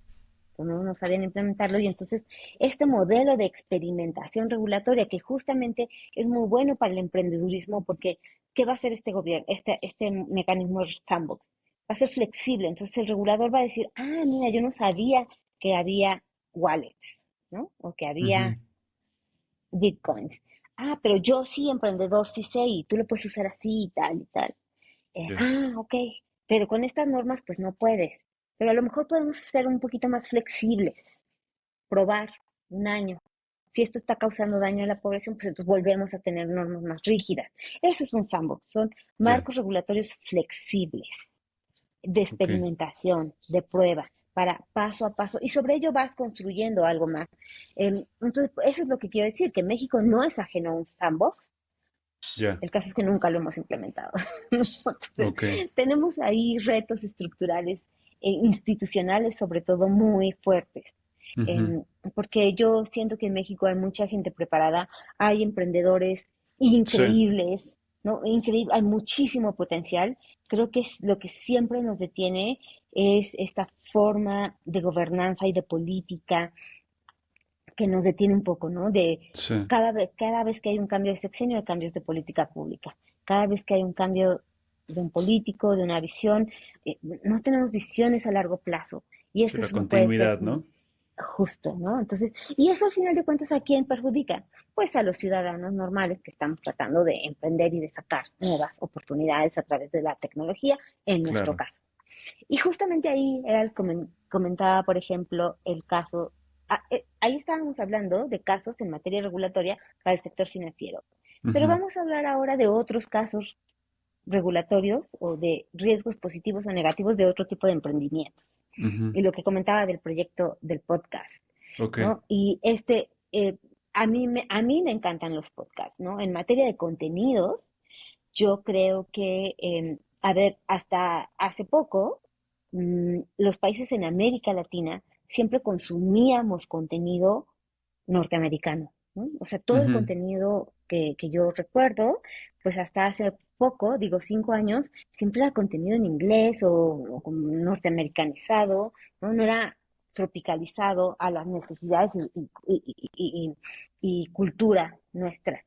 pues no sabían implementarlo, y entonces este modelo de experimentación regulatoria que justamente es muy bueno para el emprendedurismo, porque ¿qué va a hacer este gobierno, este mecanismo sandbox? Va a ser flexible, entonces el regulador va a decir, ah, mira, yo no sabía que había wallets, ¿no? O que Ujú, había bitcoins. Ah, pero yo sí, emprendedor, sí sé, y tú lo puedes usar así y tal y tal. ya. Ok, pero con estas normas pues no puedes. Pero a lo mejor podemos ser un poquito más flexibles, probar un año. Si esto está causando daño a la población, pues entonces volvemos a tener normas más rígidas. Eso es un sandbox, son Ya. marcos regulatorios flexibles, de Ok. experimentación, de prueba, para paso a paso, y sobre ello vas construyendo algo más. Entonces, eso es lo que quiero decir, que México no es ajeno a un sandbox, Ya. el caso es que nunca lo hemos implementado. Entonces, Ok. tenemos ahí retos estructurales e institucionales, sobre todo, muy fuertes. Ujú. Porque yo siento que en México hay mucha gente preparada, hay emprendedores Sí, increíbles, ¿no? Increíble, hay muchísimo potencial. Creo que es lo que siempre nos detiene es esta forma de gobernanza y de política que nos detiene un poco, ¿no? De sí. cada vez que hay un cambio de sexenio, hay cambios de política pública. Cada vez que hay un cambio de un político, de una visión, no tenemos visiones a largo plazo. Y Sí, eso la no puede ser continuidad, ¿no? justo, ¿no? Entonces, y eso al final de cuentas, ¿a quién perjudica? Pues a los ciudadanos normales que estamos tratando de emprender y de sacar nuevas oportunidades a través de la tecnología, en nuestro Claro. caso. Y justamente ahí era comentaba, por ejemplo, el caso, ahí estábamos hablando de casos en materia regulatoria para el sector financiero, pero Ujú, vamos a hablar ahora de otros casos regulatorios o de riesgos positivos o negativos de otro tipo de emprendimientos. ujú. Y lo que comentaba del proyecto del podcast, Ok. ¿no? Y a mí me encantan los podcasts, ¿no? En materia de contenidos, yo creo que, a ver, hasta hace poco, los países en América Latina siempre consumíamos contenido norteamericano, ¿no? O sea, todo el Ujú, contenido que yo recuerdo, pues hasta hace poco, digo 5 años, siempre era contenido en inglés o como norteamericanizado, ¿no? No era tropicalizado a las necesidades y cultura nuestra.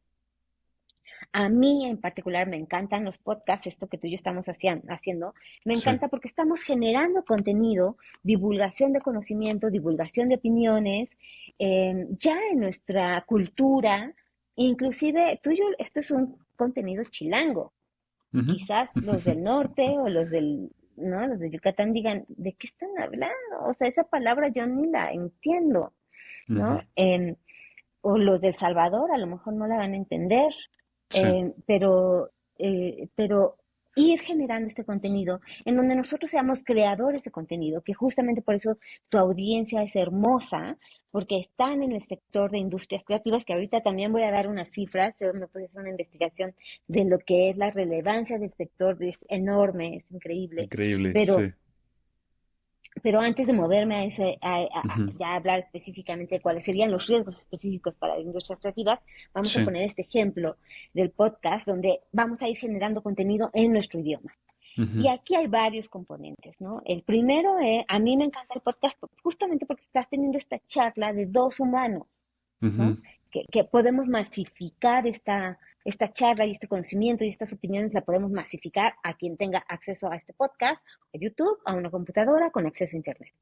A mí en particular me encantan los podcasts, esto que tú y yo estamos haciendo, me sí. encanta porque estamos generando contenido, divulgación de conocimiento, divulgación de opiniones, ya en nuestra cultura, inclusive tú y yo, esto es un contenido chilango. Ujú, Quizás los del norte o ¿no? Los de Yucatán digan, ¿de qué están hablando? O sea, esa palabra yo ni la entiendo, ujú. ¿no? O los del Salvador a lo mejor no la van a entender, Sí. pero ir generando este contenido en donde nosotros seamos creadores de contenido, que justamente por eso tu audiencia es hermosa, porque están en el sector de industrias creativas, que ahorita también voy a dar unas cifras, yo me puse a hacer una investigación de lo que es la relevancia del sector, es enorme, es increíble, Increíble, pero sí. antes de moverme a ese, Ujú, ya hablar específicamente de cuáles serían los riesgos específicos para las industrias creativas, vamos a sí. poner este ejemplo del podcast donde vamos a ir generando contenido en nuestro idioma. Y Ujú, aquí hay varios componentes, ¿no? El primero es, a mí me encanta el podcast justamente porque estás teniendo esta charla de dos humanos, ujú. ¿no? Que podemos masificar esta charla y este conocimiento y estas opiniones, la podemos masificar a quien tenga acceso a este podcast, a YouTube, a una computadora con acceso a Internet.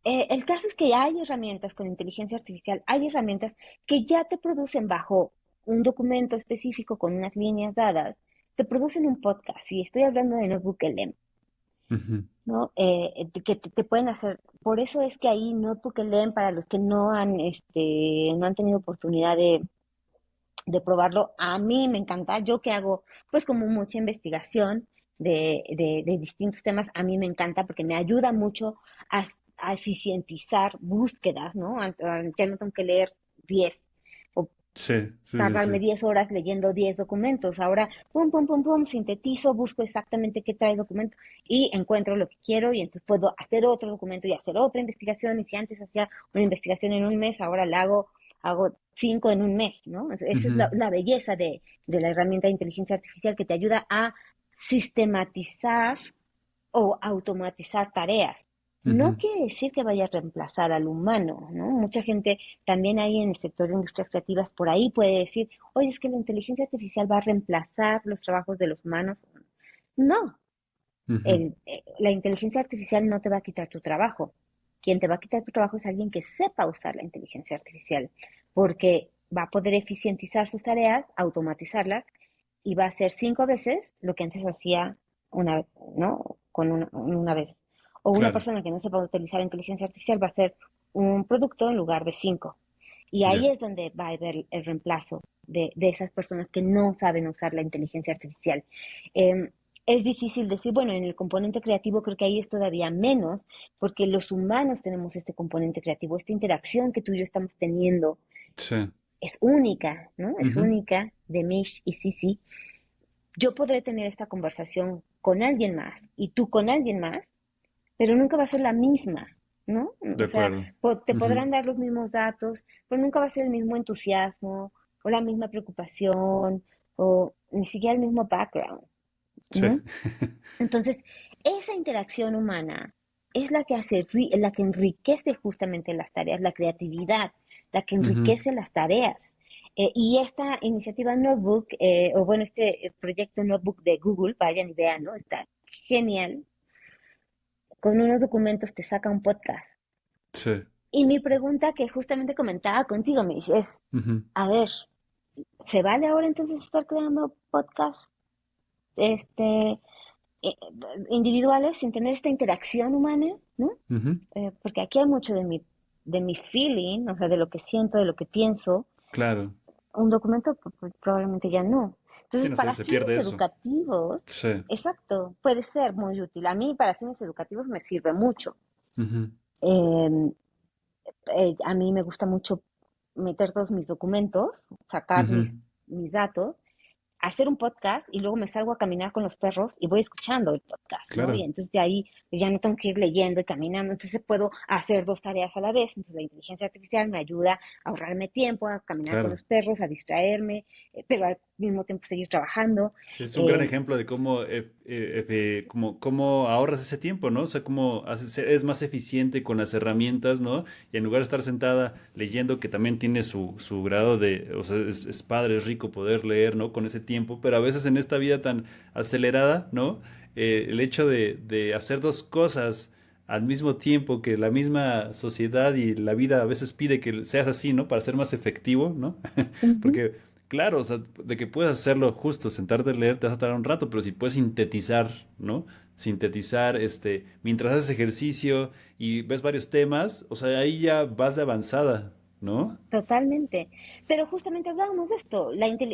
Eh, el caso es que hay herramientas con inteligencia artificial, hay herramientas que ya te producen bajo un documento específico con unas líneas dadas, te producen un podcast, y estoy hablando de Notebook LM. Ujú. ¿no? Que te pueden hacer. Por eso es que ahí Notebook LM, para los que no han tenido oportunidad de probarlo, a mí me encanta. Yo que hago, pues, como mucha investigación de distintos temas, a mí me encanta porque me ayuda mucho a, a eficientizar búsquedas, ¿no? Ya no tengo que leer 10 o Sí, sí, sí, tardarme sí. 10 horas leyendo 10 documentos. Ahora, pum, pum, pum, pum, sintetizo, busco exactamente qué trae el documento y encuentro lo que quiero y entonces puedo hacer otro documento y hacer otra investigación. Y si antes hacía una investigación en un mes, ahora la hago 5 en un mes, ¿no? Esa es Ujú, la belleza de la herramienta de inteligencia artificial que te ayuda a sistematizar o automatizar tareas. No ujú. quiere decir que vaya a reemplazar al humano, ¿no? Mucha gente también ahí en el sector de industrias creativas por ahí puede decir, oye, es que la inteligencia artificial va a reemplazar los trabajos de los humanos. No, Ujú. la inteligencia artificial no te va a quitar tu trabajo. Quien te va a quitar tu trabajo es alguien que sepa usar la inteligencia artificial, porque va a poder eficientizar sus tareas, automatizarlas y va a hacer 5 veces lo que antes hacía una, ¿no? Con una vez. O una Claro, persona que no sepa utilizar la inteligencia artificial va a hacer un producto en lugar de 5. Y ahí ya. es donde va a haber el reemplazo de esas personas que no saben usar la inteligencia artificial. Eh, es difícil decir, bueno, en el componente creativo creo que ahí es todavía menos, porque los humanos tenemos este componente creativo, esta interacción que tú y yo estamos teniendo Sí. es única, ¿no? Es Ujú. única de Mish y Sisi. Yo podré tener esta conversación con alguien más y tú con alguien más, pero nunca va a ser la misma, ¿no? De O sea, acuerdo. te Ujú. podrán dar los mismos datos, pero nunca va a ser el mismo entusiasmo o la misma preocupación o ni siquiera el mismo background, Sí. ¿no? Entonces, esa interacción humana es la que la que enriquece justamente las tareas, la creatividad, la que Ujú. enriquece las tareas. Y esta iniciativa Notebook, o bueno, este proyecto Notebook de Google, vayan y vean, ¿no? Está genial. Con unos documentos te saca un podcast. Sí. Y mi pregunta que justamente comentaba contigo, Mish, es, Ujú. a ver, ¿se vale ahora entonces estar creando podcasts este, eh, individuales sin tener esta interacción humana, ¿no? Ujú. Porque aquí hay mucho de mi feeling, o sea, de lo que siento, de lo que pienso. Claro. Un documento probablemente ya no. Sí, Entonces, no sé, para se pierde fines eso. educativos, Sí. exacto, puede ser muy útil. A mí, para fines educativos, me sirve mucho. Ujú. Eh, a mí me gusta mucho meter todos mis documentos, sacar Ujú. mis datos, hacer un podcast y luego me salgo a caminar con los perros y voy escuchando el podcast, ¿no? Y Claro. entonces de ahí pues, ya no tengo que ir leyendo y caminando, entonces puedo hacer dos tareas a la vez. Entonces la inteligencia artificial me ayuda a ahorrarme tiempo, a caminar con Claro. los perros, a distraerme, pero al mismo tiempo seguir trabajando. Sí, es un gran Eh, ejemplo de cómo, cómo ahorras ese tiempo, ¿no? O sea, cómo eres más eficiente con las herramientas, ¿no? Y en lugar de estar sentada leyendo, que también tiene su grado de, o sea, es padre, es rico poder leer, ¿no? Con ese tiempo, pero a veces en esta vida tan acelerada, ¿no? El hecho de hacer dos cosas al mismo tiempo que la misma sociedad y la vida a veces pide que seas así, ¿no? Para ser más efectivo, ¿no? ujú. Porque claro, o sea, de que puedes hacerlo justo, sentarte a leer te vas a tardar un rato, pero si puedes sintetizar, ¿no? Sintetizar, mientras haces ejercicio y ves varios temas, o sea, ahí ya vas de avanzada, ¿no? Totalmente. Pero justamente hablábamos de esto,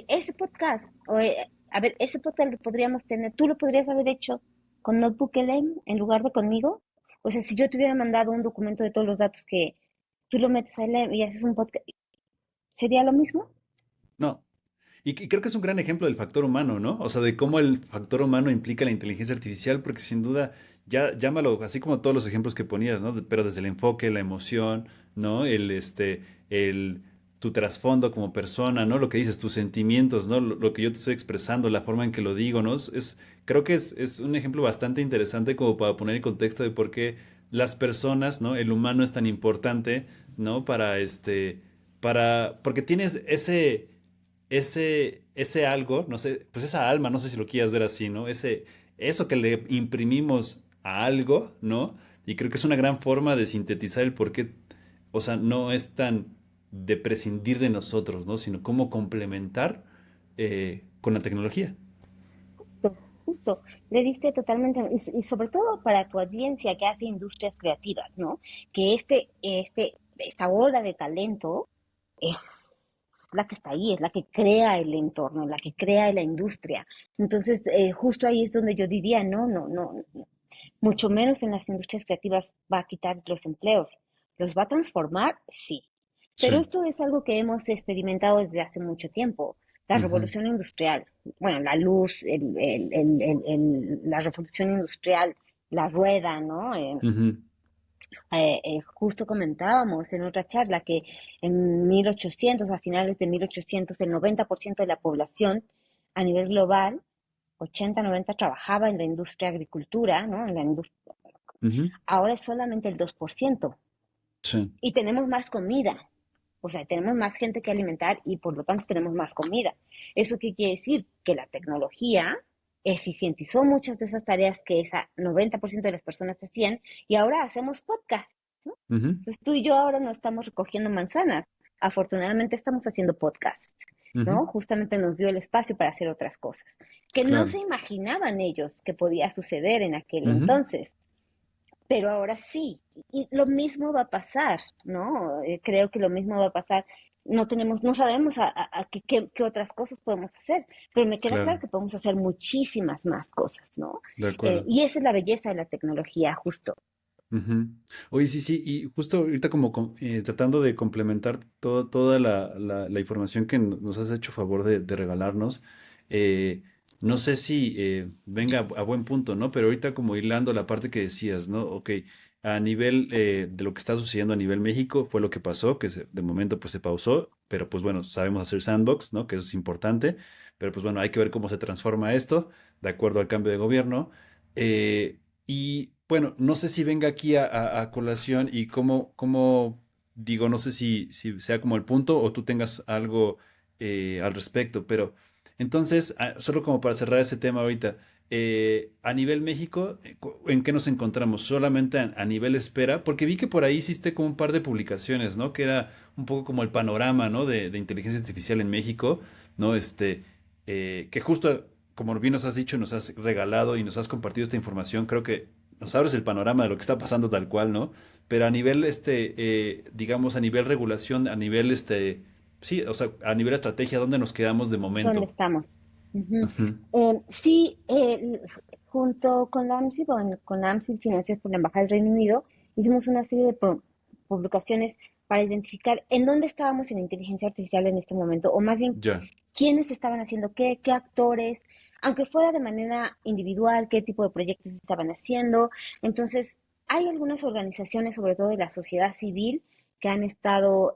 ese podcast, a ver, ese podcast lo podríamos tener, tú lo podrías haber hecho con Notebook LM en lugar de conmigo. O sea, si yo te hubiera mandado un documento de todos los datos que tú lo metes a LM y haces un podcast, ¿sería lo mismo? No. Y creo que es un gran ejemplo del factor humano, ¿no? O sea, de cómo el factor humano implica la inteligencia artificial, porque sin duda, ya llámalo, así como todos los ejemplos que ponías, ¿no? Pero desde el enfoque, la emoción, ¿no? El, tu trasfondo como persona, ¿no? Lo que dices, tus sentimientos, ¿no? Lo que yo te estoy expresando, la forma en que lo digo, ¿no? Creo que es un ejemplo bastante interesante como para poner el contexto de por qué las personas, ¿no? El humano es tan importante, ¿no? Porque tienes ese algo, no sé, pues esa alma, no sé si lo quieras ver así, ¿no? Eso que le imprimimos a algo, ¿no? Y creo que es una gran forma de sintetizar el por qué, o sea, no es tan de prescindir de nosotros, ¿no? Sino cómo complementar con la tecnología. justo, le diste totalmente, y sobre todo para tu audiencia que hace industrias creativas, ¿no? Que esta ola de talento es la que está ahí, es la que crea el entorno, la que crea la industria. Entonces, justo ahí es donde yo diría, no, mucho menos en las industrias creativas va a quitar los empleos. ¿Los va a transformar? Sí. Pero Sí. esto es algo que hemos experimentado desde hace mucho tiempo. La Ujú, revolución industrial, bueno, la luz, la revolución industrial, la rueda, ¿no? ujú, Justo comentábamos en otra charla que en 1800, a finales de 1800, el 90% de la población a nivel global, 80-90, trabajaba en la industria agricultura, ¿no? En la industria. ujú. Ahora es solamente el 2%. Sí, Y tenemos más comida. O sea, tenemos más gente que alimentar y por lo tanto tenemos más comida. ¿Eso qué quiere decir? Que la tecnología eficientizó muchas de esas tareas que esa 90% de las personas hacían y ahora hacemos podcast, ¿no? ujú, Entonces tú y yo ahora no estamos recogiendo manzanas. Afortunadamente estamos haciendo podcast, ujú. ¿no? Justamente nos dio el espacio para hacer otras cosas que no Claro. se imaginaban ellos que podía suceder en aquel Ujú, entonces. Pero ahora sí, y lo mismo va a pasar, ¿no? Creo que lo mismo va a pasar. No sabemos qué otras cosas podemos hacer, pero me queda claro claro, que podemos hacer muchísimas más cosas, ¿no? de acuerdo. Y esa es la belleza de la tecnología, justo. Ujú. Oye, sí, sí, y justo ahorita como tratando de complementar toda la información que nos has hecho favor de regalarnos, eh, no sé si venga a buen punto, ¿no? Pero ahorita como hilando la parte que decías, ¿no? Ok, a nivel de lo que está sucediendo a nivel México fue lo que pasó, que de momento pues se pausó, pero pues bueno, sabemos hacer sandbox, ¿no? Que eso es importante, pero pues bueno, hay que ver cómo se transforma esto de acuerdo al cambio de gobierno. Y bueno, no sé si venga aquí a colación y digo, no sé si sea como el punto o tú tengas algo al respecto, pero entonces, solo como para cerrar ese tema ahorita, a nivel México, ¿en qué nos encontramos? ¿Solamente a nivel espera? Porque vi que por ahí hiciste como un par de publicaciones, ¿no? Que era un poco como el panorama, ¿no? De inteligencia artificial en México, ¿no? Que justo como bien nos has dicho, nos has regalado y nos has compartido esta información, creo que nos abres el panorama de lo que está pasando tal cual, ¿no? Pero a nivel, digamos, a nivel regulación, a nivel, sí, o sea, a nivel estrategia, ¿dónde nos quedamos de ¿Dónde momento? estamos? Ujú. Ujú, Sí, junto con la AMSI, con la AMSI financiados por la Embajada del Reino Unido, hicimos una serie de publicaciones para identificar en dónde estábamos en inteligencia artificial en este momento, o más bien ya. quiénes estaban haciendo qué actores, aunque fuera de manera individual, qué tipo de proyectos estaban haciendo. Entonces, hay algunas organizaciones, sobre todo de la sociedad civil, que han estado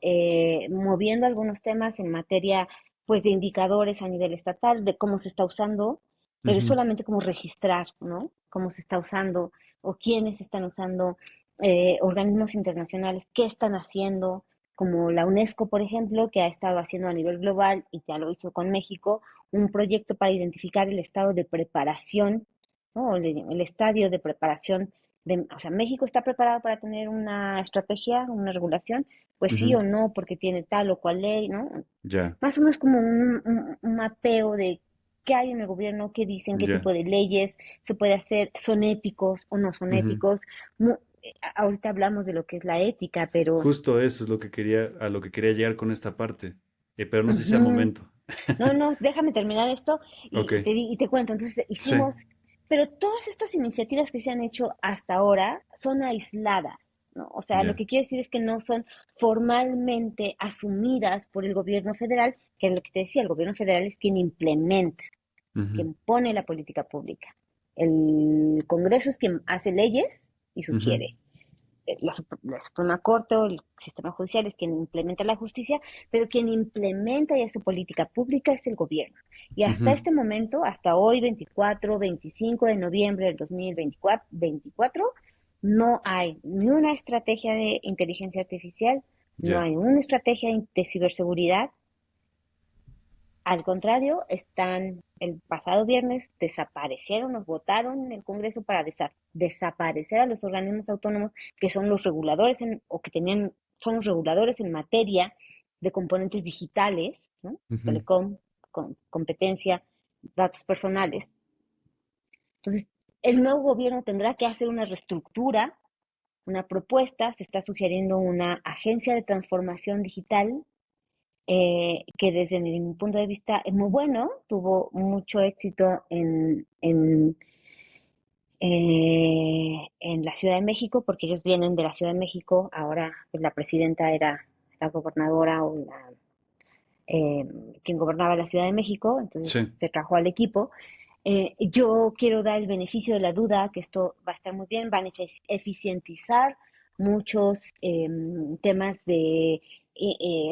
moviendo algunos temas en materia pues de indicadores a nivel estatal, de cómo se está usando, pero es Ujú, solamente como registrar, ¿no? Cómo se está usando o quiénes están usando, organismos internacionales, qué están haciendo, como la UNESCO, por ejemplo, que ha estado haciendo a nivel global y ya lo hizo con México, un proyecto para identificar el estado de preparación, ¿no? El estadio de preparación o sea, México está preparado para tener una estrategia, una regulación, pues sí ujú, o no, porque tiene tal o cual ley, ¿no? ya, Más o menos como un mapeo de qué hay en el gobierno, qué dicen, qué ya. tipo de leyes se puede hacer, son éticos o no son Ujú. éticos. Ahorita hablamos de lo que es la ética, pero Justo eso es lo que a lo que quería llegar con esta parte. Pero no sé si sea ujú. momento. No, déjame terminar esto Ok. y te cuento. Entonces Sí. hicimos, pero todas estas iniciativas que se han hecho hasta ahora son aisladas, ¿no? O sea, lo Ya. que quiere decir es que no son formalmente asumidas por el gobierno federal, que es lo que te decía, el gobierno federal es quien implementa, Ujú, quien pone la política pública. El Congreso es quien hace leyes y ujú, sugiere. La Suprema Corte o el sistema judicial es quien implementa la justicia, pero quien implementa y hace política pública es el gobierno. Y hasta ujú. este momento, hasta hoy, 24, 25 de noviembre del 2024, no hay ni una estrategia de inteligencia artificial, no Ya. hay una estrategia de ciberseguridad, al contrario, el pasado viernes desaparecieron, nos votaron en el Congreso para desaparecer a los organismos autónomos que son los reguladores o que son los reguladores en materia de componentes digitales, ¿no? Ujú, Telecom, competencia, datos personales. Entonces, el nuevo gobierno tendrá que hacer una reestructura, una propuesta, se está sugiriendo una agencia de transformación digital que desde mi punto de vista es muy bueno, tuvo mucho éxito en la Ciudad de México, porque ellos vienen de la Ciudad de México, ahora pues, la presidenta era la gobernadora o eh, quien gobernaba la Ciudad de México, entonces Sí. se trajo al equipo. Yo quiero dar el beneficio de la duda, que esto va a estar muy bien, van a eficientizar muchos temas de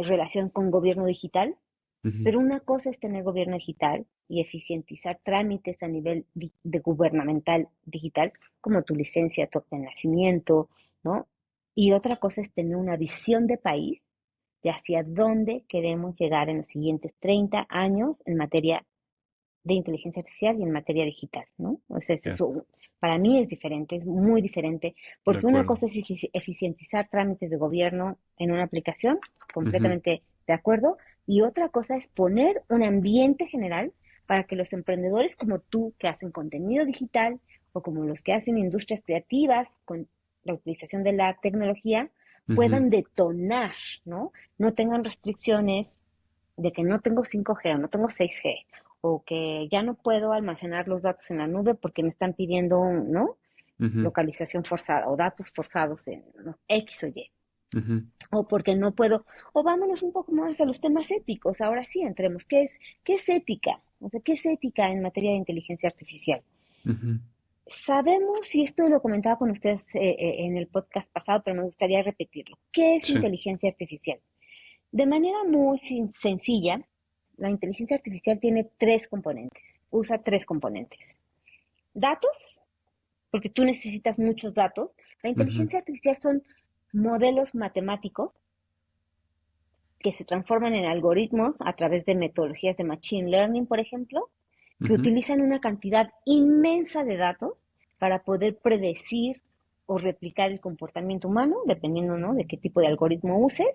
relación con gobierno digital, Ujú. pero una cosa es tener gobierno digital y eficientizar trámites a nivel de gubernamental digital, como tu licencia, tu acta de nacimiento, ¿no? Y otra cosa es tener una visión de país de hacia dónde queremos llegar en los siguientes 30 años en materia de inteligencia artificial y en materia digital, ¿no? O sea, Ya, para mí es diferente, es muy diferente, de porque una acuerdo. cosa es eficientizar trámites de gobierno en una aplicación, Ujú. completamente de acuerdo, y otra cosa es poner un ambiente general para que los emprendedores como tú, que hacen contenido digital, o como los que hacen industrias creativas con la utilización de la tecnología, Ujú. puedan detonar, ¿no? No tengan restricciones de que no tengo 5G o no tengo 6G o que ya no puedo almacenar los datos en la nube porque me están pidiendo, ¿no? Ujú. Localización forzada o datos forzados en, ¿no? X o Y. Ujú. O porque no puedo, o vámonos un poco más a los temas éticos. Ahora sí, entremos. ¿Qué es ética? O sea, ¿qué es ética en materia de inteligencia artificial? Ujú. Sabemos, y esto lo comentaba con ustedes en el podcast pasado, pero me gustaría repetirlo. ¿Qué es Sí. inteligencia artificial? De manera muy sencilla, la inteligencia artificial tiene tres componentes, usa tres componentes. Datos, porque tú necesitas muchos datos. La Ujú. inteligencia artificial son modelos matemáticos que se transforman en algoritmos a través de metodologías de machine learning, por ejemplo, que Ujú. utilizan una cantidad inmensa de datos para poder predecir o replicar el comportamiento humano, dependiendo, ¿no?, de qué tipo de algoritmo uses,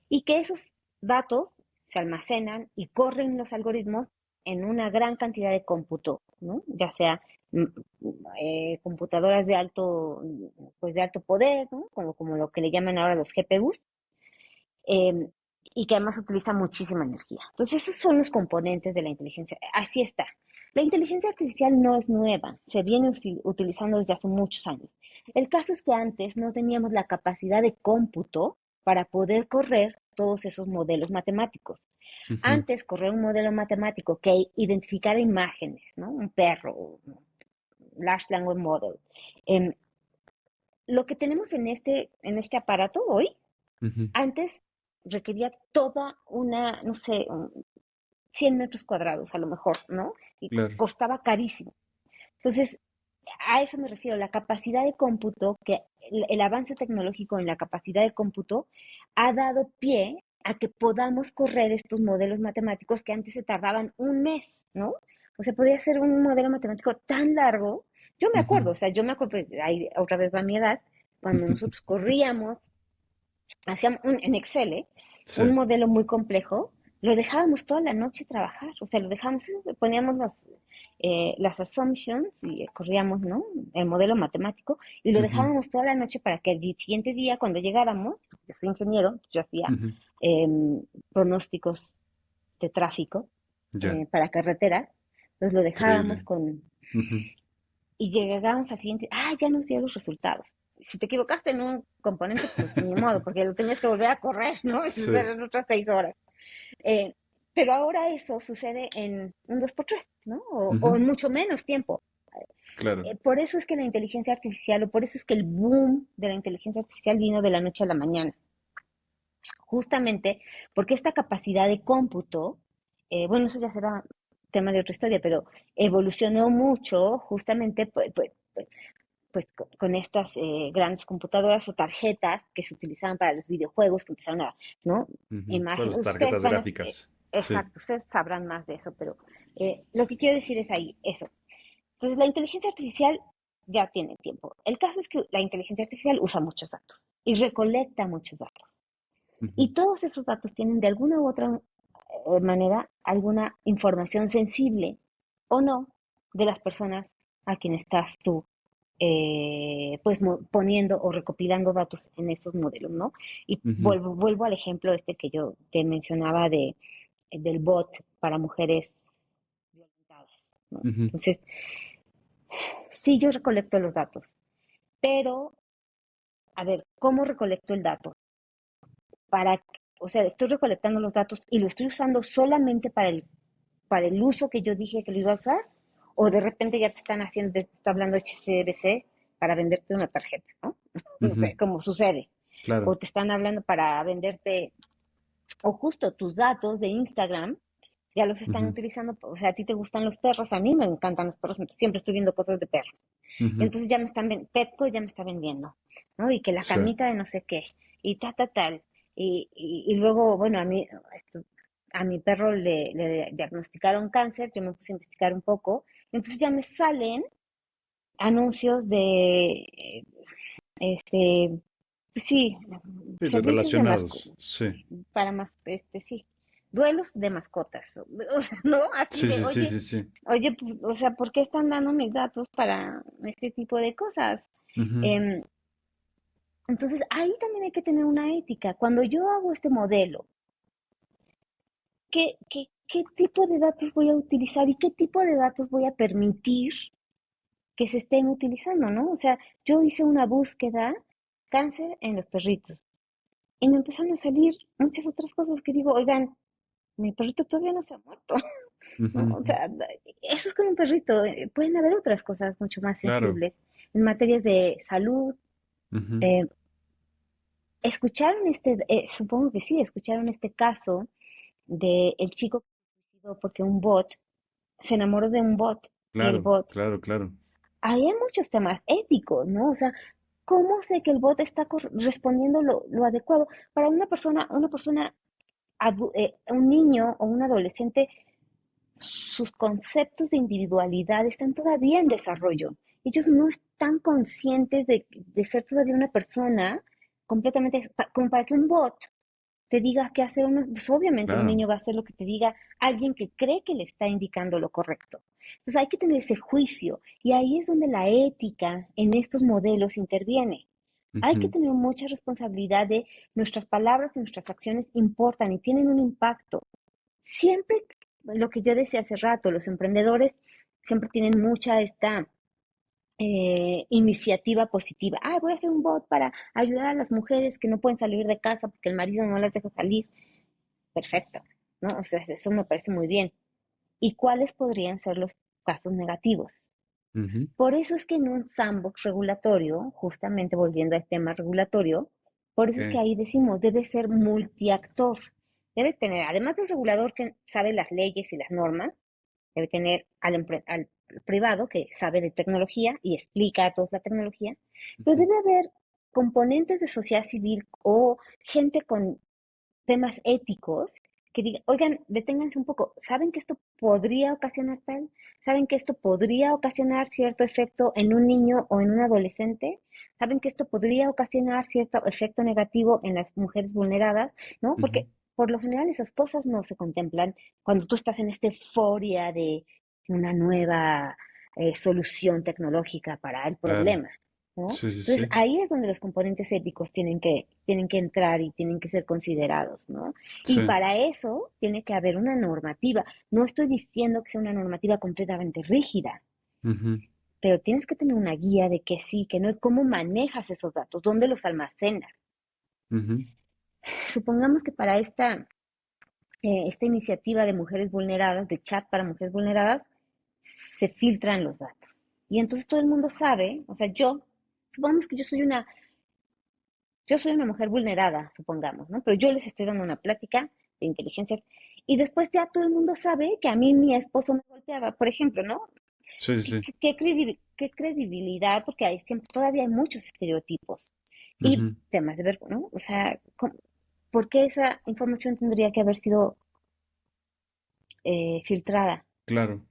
y que esos datos se almacenan y corren los algoritmos en una gran cantidad de cómputo, ¿no? Ya sea computadoras de alto, pues de alto poder, ¿no? Como lo que le llaman ahora los GPUs, eh, y que además utiliza muchísima energía. Entonces, esos son los componentes de la inteligencia. Así está. La inteligencia artificial no es nueva, se viene utilizando desde hace muchos años. El caso es que antes no teníamos la capacidad de cómputo para poder correr todos esos modelos matemáticos. Ujú. Antes, correr un modelo matemático que identificara imágenes, ¿no? Un perro, un Large Language Model. Eh, lo que tenemos en este aparato hoy Ujú. antes requería toda una, no sé, 100 metros cuadrados a lo mejor, ¿no? Y Claro. costaba carísimo. Entonces, a eso me refiero, la capacidad de cómputo, que el avance tecnológico en la capacidad de cómputo ha dado pie a que podamos correr estos modelos matemáticos que antes se tardaban un mes, ¿no? O sea, podía ser un modelo matemático tan largo. Yo me Ujú. acuerdo, o sea, yo me acuerdo, ahí otra vez va mi edad, cuando nosotros corríamos hacíamos en Excel, un Sí. modelo muy complejo, lo dejábamos toda la noche trabajar, o sea, lo dejábamos, poníamos las assumptions y corríamos, ¿no? El modelo matemático y lo Ujú. dejábamos toda la noche para que el siguiente día, cuando llegáramos, yo soy ingeniero, yo hacía Ujú. eh, pronósticos de tráfico Ya. para carretera, entonces lo dejábamos Increíble. con, Ujú. y llegábamos al siguiente, ya nos dio los resultados. Si te equivocaste en un componente, pues ni modo, porque lo tenías que volver a correr, ¿no? Y Sí. eran otras 6 horas. Eh, pero ahora eso sucede en un 2x3, ¿no? O Ujú. en mucho menos tiempo. Claro. Por eso es que la inteligencia artificial, o por eso es que el boom de la inteligencia artificial vino de la noche a la mañana. Justamente porque esta capacidad de cómputo, bueno, eso ya será tema de otra historia, pero evolucionó mucho justamente pues con estas grandes computadoras o tarjetas que se utilizaban para los videojuegos, que empezaron a, ¿no? Ujú. Todas Imagen, las ustedes tarjetas van a, gráficas. Sí. exacto, ustedes sabrán más de eso, pero lo que quiero decir es ahí, eso. Entonces, la inteligencia artificial ya tiene tiempo. El caso es que la inteligencia artificial usa muchos datos y recolecta muchos datos. Ujú. Y todos esos datos tienen de alguna u otra manera alguna información sensible o no de las personas a quien estás tú pues poniendo o recopilando datos en esos modelos, ¿no? Y Ujú, vuelvo al ejemplo este que yo te mencionaba del bot para mujeres violentadas, ¿no? ujú, Entonces, sí, yo recolecto los datos, pero, a ver, ¿cómo recolecto el dato? Para, o sea, estoy recolectando los datos y lo estoy usando solamente para el uso que yo dije que lo iba a usar, o de repente ya te están haciendo, te está hablando HCBC para venderte una tarjeta, ¿no? No ujú. sé, como sucede. O Claro. te están hablando para venderte, o justo tus datos de Instagram, ya los están Ujú, utilizando, o sea, a ti te gustan los perros, a mí me encantan los perros, siempre estoy viendo cosas de perros. ujú. Entonces ya me están, Petco ya me está vendiendo, ¿no? Y que la Sí. camita de no sé qué, y tal. Y luego, bueno, a mi perro le diagnosticaron cáncer, yo me puse a investigar un poco, entonces ya me salen anuncios de, este, pues sí, Sí, servicios de mascotas, relacionados. Sí. para más, sí, duelos de mascotas, o sea, ¿no? Así Sí, de, sí, sí, sí, sí. oye, pues, o sea, ¿por qué están dando mis datos para este tipo de cosas? Ujú, Em, entonces, ahí también hay que tener una ética. Cuando yo hago este modelo, ¿qué tipo de datos voy a utilizar y qué tipo de datos voy a permitir que se estén utilizando, ¿no? O sea, yo hice una búsqueda cáncer en los perritos y me empezaron a salir muchas otras cosas que digo, oigan, mi perrito todavía no se ha muerto, ujú, ¿no? O ujú. sea, eso es con un perrito. Pueden haber otras cosas mucho más Claro. sensibles en materias de salud. Ujú. Eh, escucharon supongo que sí, escucharon este caso de el chico que se suicidó porque un bot se enamoró de un bot y el Claro, bot. claro, claro. Ahí hay muchos temas éticos, ¿no? O sea, ¿cómo sé que el bot está respondiendo lo adecuado para una persona, un niño o un adolescente? Sus conceptos de individualidad están todavía en desarrollo. Ellos no están conscientes de ser todavía una persona completamente, como para que un bot te diga qué hacer. Pues obviamente un Claro. niño va a hacer lo que te diga alguien que cree que le está indicando lo correcto. Entonces hay que tener ese juicio y ahí es donde la ética en estos modelos interviene. Hay que Ujú. tener mucha responsabilidad de nuestras palabras y nuestras acciones importan y tienen un impacto. Siempre, lo que yo decía hace rato, los emprendedores siempre tienen mucha esta iniciativa positiva. Ah, voy a hacer un bot para ayudar a las mujeres que no pueden salir de casa porque el marido no las deja salir. Perfecto, ¿no? O sea, eso me parece muy bien. ¿Y cuáles podrían ser los casos negativos? Ujú. Por eso es que en un sandbox regulatorio, justamente volviendo al tema regulatorio, por eso es que Ok. ahí decimos, debe ser multiactor. Debe tener, además del regulador que sabe las leyes y las normas, debe tener al privado que sabe de tecnología y explica a todos la tecnología, pero Ujú. debe haber componentes de sociedad civil o gente con temas éticos que digan, oigan, deténganse un poco, ¿saben que esto podría ocasionar tal? ¿Saben que esto podría ocasionar cierto efecto en un niño o en un adolescente? ¿Saben que esto podría ocasionar cierto efecto negativo en las mujeres vulneradas? ¿No? Ujú. Porque por lo general esas cosas no se contemplan cuando tú estás en esta euforia de una nueva solución tecnológica para el Claro. problema, ¿no? Sí, sí, Entonces sí. ahí es donde los componentes éticos tienen que entrar y tienen que ser considerados, ¿no? Y Sí. para eso tiene que haber una normativa. No estoy diciendo que sea una normativa completamente rígida, Ujú, pero tienes que tener una guía de que sí, que no, y cómo manejas esos datos, dónde los almacenas. ujú. Supongamos que para esta iniciativa de mujeres vulneradas, de chat para mujeres vulneradas, se filtran los datos. Y entonces todo el mundo sabe, o sea, supongamos que yo soy una mujer vulnerada, supongamos, ¿no? Pero yo les estoy dando una plática de inteligencia y después ya todo el mundo sabe que a mí mi esposo me golpeaba, por ejemplo, ¿no? Sí, sí, sí. Qué credibilidad? Porque todavía hay muchos estereotipos y Ujú. temas de ver, ¿no? O sea, ¿por qué esa información tendría que haber sido filtrada? Claro.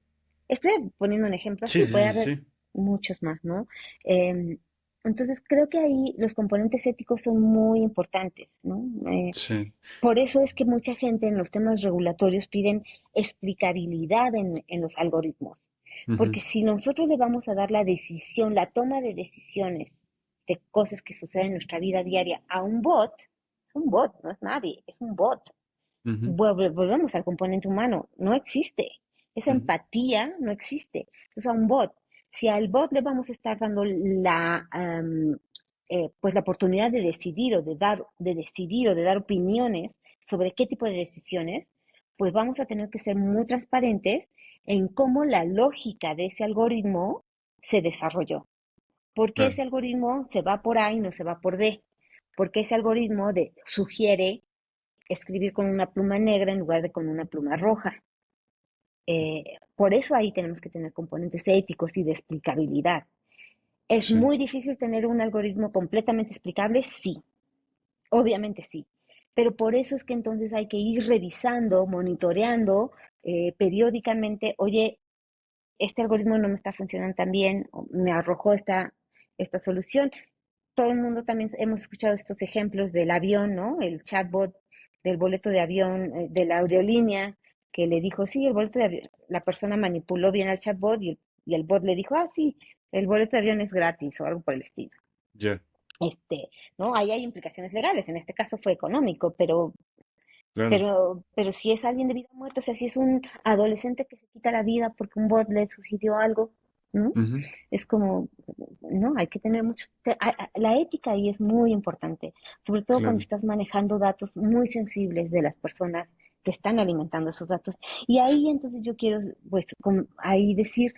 Estoy poniendo un ejemplo Sí, así, sí, puede sí, haber sí. muchos más, ¿no? Eh, entonces creo que ahí los componentes éticos son muy importantes, ¿no? Sí. Por eso es que mucha gente en los temas regulatorios piden explicabilidad en los algoritmos. Porque Ujú, si nosotros le vamos a dar la decisión, la toma de decisiones de cosas que suceden en nuestra vida diaria a un bot, no es nadie, es un bot. ujú, Volvemos al componente humano, no existe. Esa ujú. empatía no existe. Entonces, a un bot, si al bot le vamos a estar dando pues la oportunidad de decidir o de decidir o de dar opiniones sobre qué tipo de decisiones, pues vamos a tener que ser muy transparentes en cómo la lógica de ese algoritmo se desarrolló. ¿Por qué Claro, ese algoritmo se va por A y no se va por B? Porque ese algoritmo sugiere escribir con una pluma negra en lugar de con una pluma roja. Por eso ahí tenemos que tener componentes éticos y de explicabilidad. ¿Es sí. muy difícil tener un algoritmo completamente explicable? Sí, obviamente sí. Pero por eso es que entonces hay que ir revisando, monitoreando periódicamente, oye, este algoritmo no me está funcionando tan bien, me arrojó esta solución. Todo el mundo también hemos escuchado estos ejemplos del avión, ¿no? El chatbot del boleto de avión, de la aerolínea, que le dijo, sí, el boleto de avión, la persona manipuló bien al chatbot y el bot le dijo, ah, sí, el boleto de avión es gratis o algo por el estilo. Ya, Este, ¿no? Ahí hay implicaciones legales, en este caso fue económico, claro. pero si es alguien de vida o muerte, o sea, si es un adolescente que se quita la vida porque un bot le sugirió algo, ¿no? Ujú, Es como, no, hay que tener mucho, la ética ahí es muy importante, sobre todo cuando claro. estás manejando datos muy sensibles de las personas que están alimentando esos datos. Y ahí entonces yo quiero, pues, ahí decir,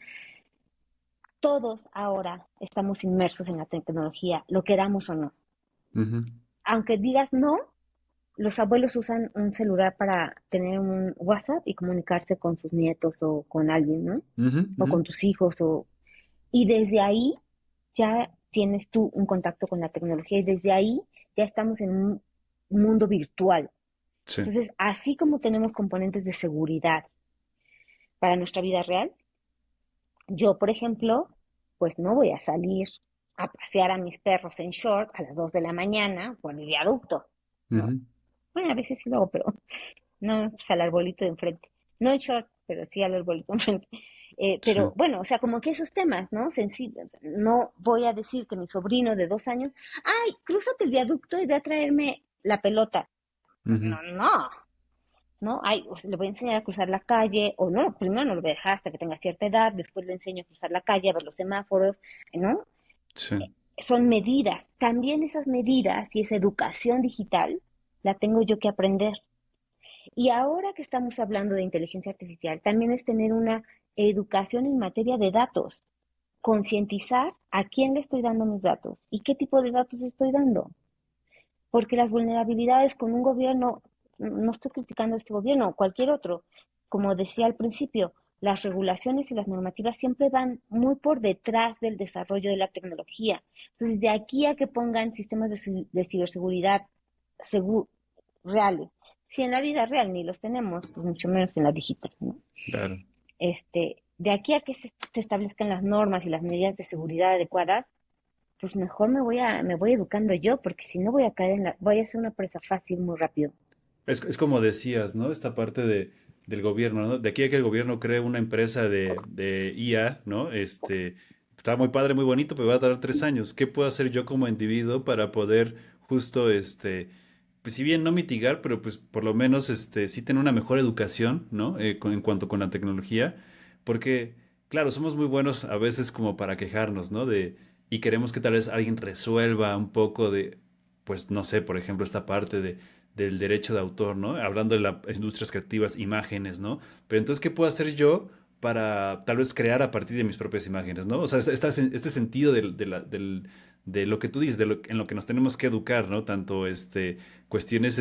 todos ahora estamos inmersos en la tecnología, lo queramos o no. Ujú, Aunque digas no, los abuelos usan un celular para tener un WhatsApp y comunicarse con sus nietos o con alguien, ¿no? ujú, O ujú. con tus hijos, y desde ahí ya tienes tú un contacto con la tecnología y desde ahí ya estamos en un mundo virtual. Sí. Entonces, así como tenemos componentes de seguridad para nuestra vida real, yo, por ejemplo, pues no voy a salir a pasear a mis perros en short a las 2 de la mañana por el viaducto, ¿no? Ujú, Bueno, a veces sí lo hago, pero no, pues al arbolito de enfrente. No en short, pero sí al arbolito de enfrente. Pero sí. bueno, o sea, como que esos temas, ¿no? Sensibles. O sea, no voy a decir que mi sobrino de 2 años, ay, crúzate el viaducto y ve a traerme la pelota. Ujú, No, no, ¿no? Ay, o sea, le voy a enseñar a cruzar la calle, o no, primero no lo voy a dejar hasta que tenga cierta edad, después le enseño a cruzar la calle, a ver los semáforos, ¿no? sí. Son medidas. También esas medidas y esa educación digital la tengo yo que aprender. Y ahora que estamos hablando de inteligencia artificial, también es tener una educación en materia de datos, concientizar a quién le estoy dando mis datos y qué tipo de datos estoy dando. Porque las vulnerabilidades con un gobierno, no estoy criticando a este gobierno, cualquier otro, como decía al principio, las regulaciones y las normativas siempre van muy por detrás del desarrollo de la tecnología. Entonces, de aquí a que pongan sistemas de ciberseguridad segu- reales. Si en la vida real ni los tenemos, pues mucho menos en la digital, ¿no? Claro. De aquí a que se establezcan las normas y las medidas de seguridad adecuadas, pues mejor me voy educando yo, porque si no voy a caer voy a ser una presa fácil muy rápido. Es como decías, ¿no? Esta parte del gobierno, ¿no? De aquí a que el gobierno cree una empresa de IA, ¿no? Está muy padre, muy bonito, pero va a tardar 3 años. ¿Qué puedo hacer yo como individuo para poder justo, pues si bien no mitigar, pero pues por lo menos, sí tener una mejor educación, ¿no? En cuanto con la tecnología, porque, claro, somos muy buenos a veces como para quejarnos, ¿no? Y queremos que tal vez alguien resuelva un poco de, pues no sé, por ejemplo, esta parte del derecho de autor, ¿no? Hablando de las industrias creativas, imágenes, ¿no? Pero entonces, ¿qué puedo hacer yo para tal vez crear a partir de mis propias imágenes, ¿no? O sea, este sentido de lo que tú dices, en lo que nos tenemos que educar, ¿no? Tanto cuestiones,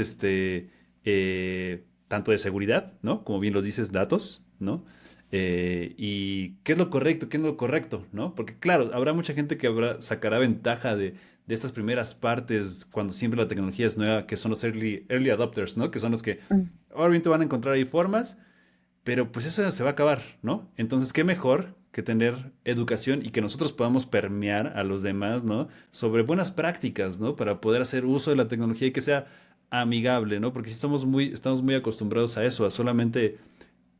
tanto de seguridad, ¿no? Como bien lo dices, datos, ¿no? Y qué es lo correcto, qué no es lo correcto, ¿no? Porque claro, habrá mucha gente que sacará ventaja de estas primeras partes cuando siempre la tecnología es nueva, que son los early adopters, ¿no? Que son los que Mm. obviamente van a encontrar ahí formas, pero pues eso se va a acabar, ¿no? Entonces, qué mejor que tener educación y que nosotros podamos permear a los demás, ¿no? Sobre buenas prácticas, ¿no? Para poder hacer uso de la tecnología y que sea amigable, ¿no? Porque si estamos muy acostumbrados a eso, a solamente,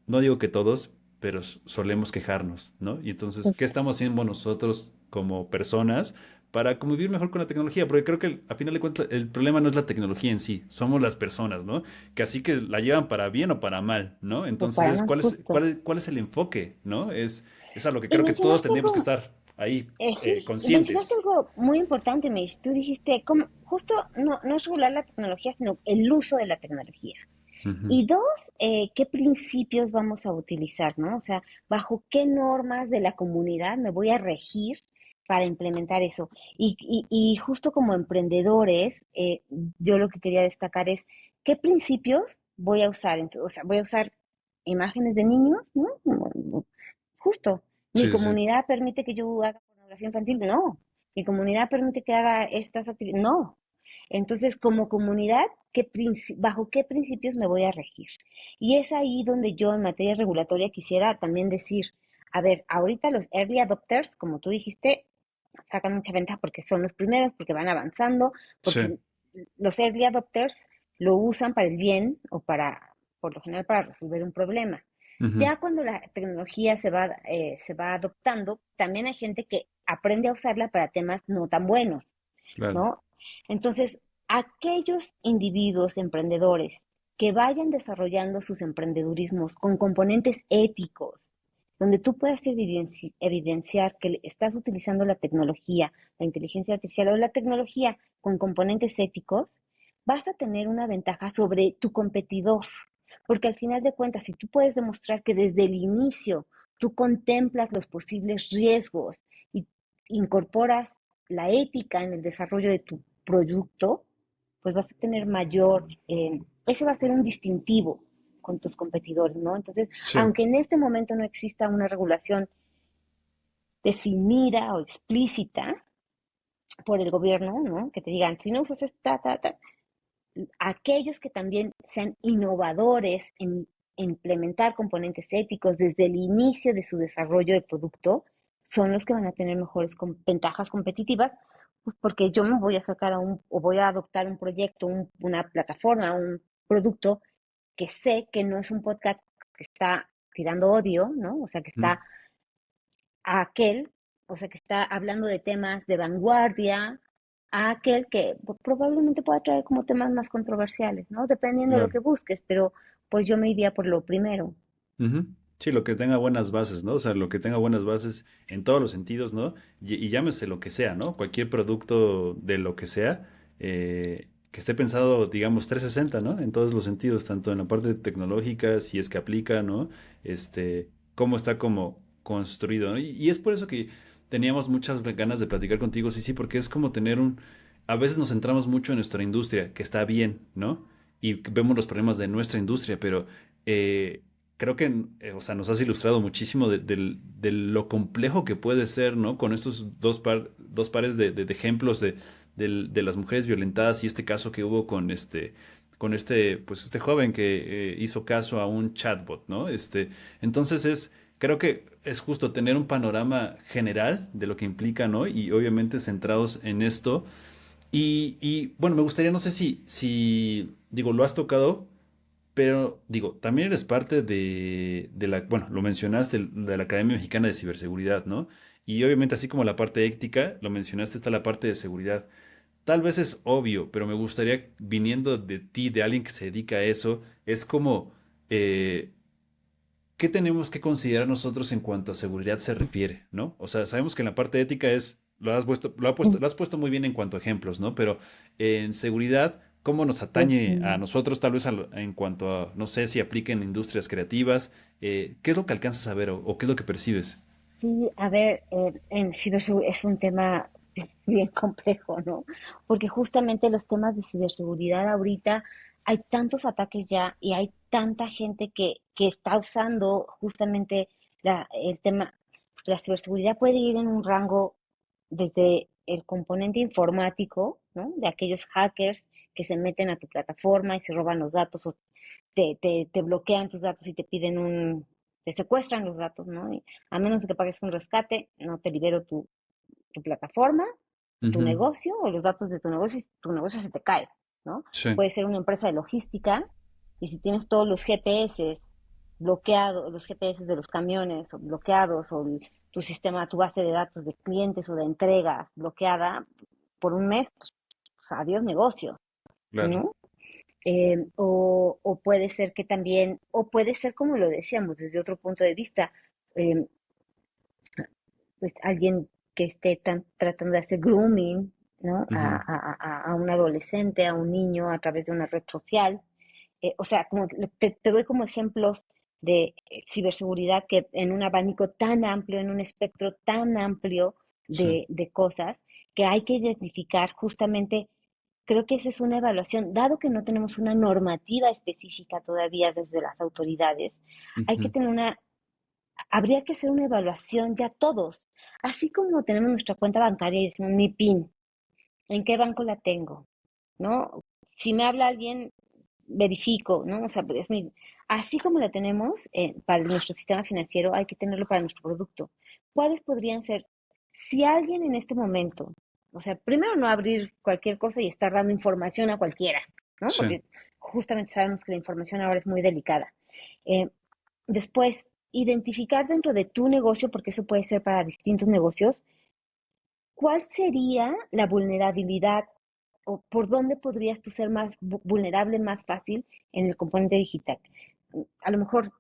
no digo que todos, pero solemos quejarnos, ¿no? Y entonces, ¿qué Pues, estamos haciendo nosotros como personas para convivir mejor con la tecnología? Porque creo que a final de cuentas el problema no es la tecnología en sí, somos las personas, ¿no? Que así que la llevan para bien o para mal, ¿no? o Entonces, para más justo. cuál es el enfoque, ¿no? Es a lo que Y creo que todos mencionaste tendríamos que algo, estar ahí sí, y mencionaste conscientes. algo muy importante, Mish. Tú dijiste, como, justo no es regular la tecnología, sino el uso de la tecnología. Ujú. Y dos, ¿qué principios vamos a utilizar, no? O sea, ¿bajo qué normas de la comunidad me voy a regir para implementar eso? Y justo como emprendedores, yo lo que quería destacar es qué principios voy a usar. O sea, voy a usar imágenes de niños, ¿no? Justo, mi Sí, sí. comunidad permite que yo haga pornografía infantil, no. Mi comunidad permite que haga estas actividades, no. Entonces, como comunidad, ¿bajo qué principios me voy a regir? Y es ahí donde yo en materia regulatoria quisiera también decir, a ver, ahorita los early adopters, como tú dijiste, sacan mucha ventaja porque son los primeros, porque van avanzando, Sí. porque los early adopters lo usan para el bien o para, por lo general, para resolver un problema. Ujú. Ya cuando la tecnología se va adoptando, también hay gente que aprende a usarla para temas no tan buenos, Claro. ¿no? Entonces, aquellos individuos emprendedores que vayan desarrollando sus emprendedurismos con componentes éticos, donde tú puedas evidenciar que estás utilizando la tecnología, la inteligencia artificial o la tecnología con componentes éticos, vas a tener una ventaja sobre tu competidor. Porque al final de cuentas, si tú puedes demostrar que desde el inicio tú contemplas los posibles riesgos y incorporas la ética en el desarrollo de tu producto, pues vas a tener ese va a ser un distintivo con tus competidores, ¿no? Entonces, Sí. aunque en este momento no exista una regulación definida o explícita por el gobierno, ¿no? Que te digan, si no usas esta, aquellos que también sean innovadores en implementar componentes éticos desde el inicio de su desarrollo de producto, son los que van a tener mejores ventajas competitivas, pues porque yo me voy a sacar o voy a adoptar un proyecto, una plataforma, un producto que sé que no es un podcast que está tirando odio, ¿no? O sea, que Ujú. está a aquel, o sea, que está hablando de temas de vanguardia, a aquel que probablemente pueda traer como temas más controversiales, ¿no? Dependiendo de lo Claro. que busques, pero pues yo me iría por lo primero. Ujú. Sí, lo que tenga buenas bases, ¿no? O sea, lo que tenga buenas bases en todos los sentidos, ¿no? Y llámese lo que sea, ¿no? Cualquier producto de lo que sea, que esté pensado, digamos, 360, ¿no? En todos los sentidos, tanto en la parte tecnológica, si es que aplica, ¿no? Cómo está como construido, ¿no? Y es por eso que teníamos muchas ganas de platicar contigo, sí, sí, porque es como tener a veces nos centramos mucho en nuestra industria, que está bien, ¿no? Y vemos los problemas de nuestra industria, pero... eh, creo que, o sea, nos has ilustrado muchísimo de lo complejo que puede ser, ¿no? Con estos dos pares de ejemplos de las mujeres violentadas y este caso que hubo con pues este joven que hizo caso a un chatbot, ¿no? Entonces creo que es justo tener un panorama general de lo que implica, ¿no? Y obviamente centrados en esto. Bueno, me gustaría, no sé si digo, lo has tocado. Pero digo, también eres parte bueno, lo mencionaste, de la Academia Mexicana de Ciberseguridad, ¿no? Y obviamente así como la parte ética, lo mencionaste, está la parte de seguridad. Tal vez es obvio, pero me gustaría, viniendo de ti, de alguien que se dedica a eso, es como, eh, ¿qué tenemos que considerar nosotros en cuanto a seguridad se refiere, ¿no? O sea, sabemos que en la parte ética Mm. lo has puesto muy bien en cuanto a ejemplos, ¿no? Pero en seguridad, ¿cómo nos atañe a Ujú. nosotros, tal vez en cuanto a, no sé si aplica en industrias creativas? ¿Qué es lo que alcanzas a ver o qué es lo que percibes? Sí, a ver, en ciberseguridad es un tema bien complejo, ¿no? Porque justamente los temas de ciberseguridad ahorita hay tantos ataques ya y hay tanta gente que está usando justamente el tema, la ciberseguridad puede ir en un rango desde el componente informático, ¿no? De aquellos hackers que se meten a tu plataforma y se roban los datos o te bloquean tus datos y te secuestran los datos, ¿no? Y a menos de que pagues un rescate, no te libero tu plataforma, tu Ujú. negocio o los datos de tu negocio y tu negocio se te cae, ¿no? Sí. Puede ser una empresa de logística y si tienes todos los GPS bloqueado, los GPS de los camiones o bloqueados, o tu sistema, tu base de datos de clientes o de entregas bloqueada por un mes, pues adiós negocio, Claro. ¿no? O puede ser que también, o puede ser como lo decíamos, desde otro punto de vista, eh, pues alguien que esté tratando de hacer grooming, ¿no? Ujú. A un adolescente, a un niño a través de una red social. O sea, como te doy como ejemplos de ciberseguridad que en un abanico tan amplio, en un espectro tan amplio Sí. de cosas, que hay que identificar justamente. Creo que esa es una evaluación, dado que no tenemos una normativa específica todavía desde las autoridades, hay que Ujú. tener habría que hacer una evaluación ya todos, así como tenemos nuestra cuenta bancaria y decimos mi PIN, ¿en qué banco la tengo? ¿No? Si me habla alguien, verifico, ¿no? O sea, así como la tenemos para nuestro sistema financiero, hay que tenerlo para nuestro producto. ¿Cuáles podrían ser? Si alguien en este momento, o sea, primero no abrir cualquier cosa y estar dando información a cualquiera, ¿no? Sí. Porque justamente sabemos que la información ahora es muy delicada. Eh, Después, identificar dentro de tu negocio, porque eso puede ser para distintos negocios, ¿cuál sería la vulnerabilidad o por dónde podrías tú ser más vulnerable, más fácil en el componente digital? A lo mejor,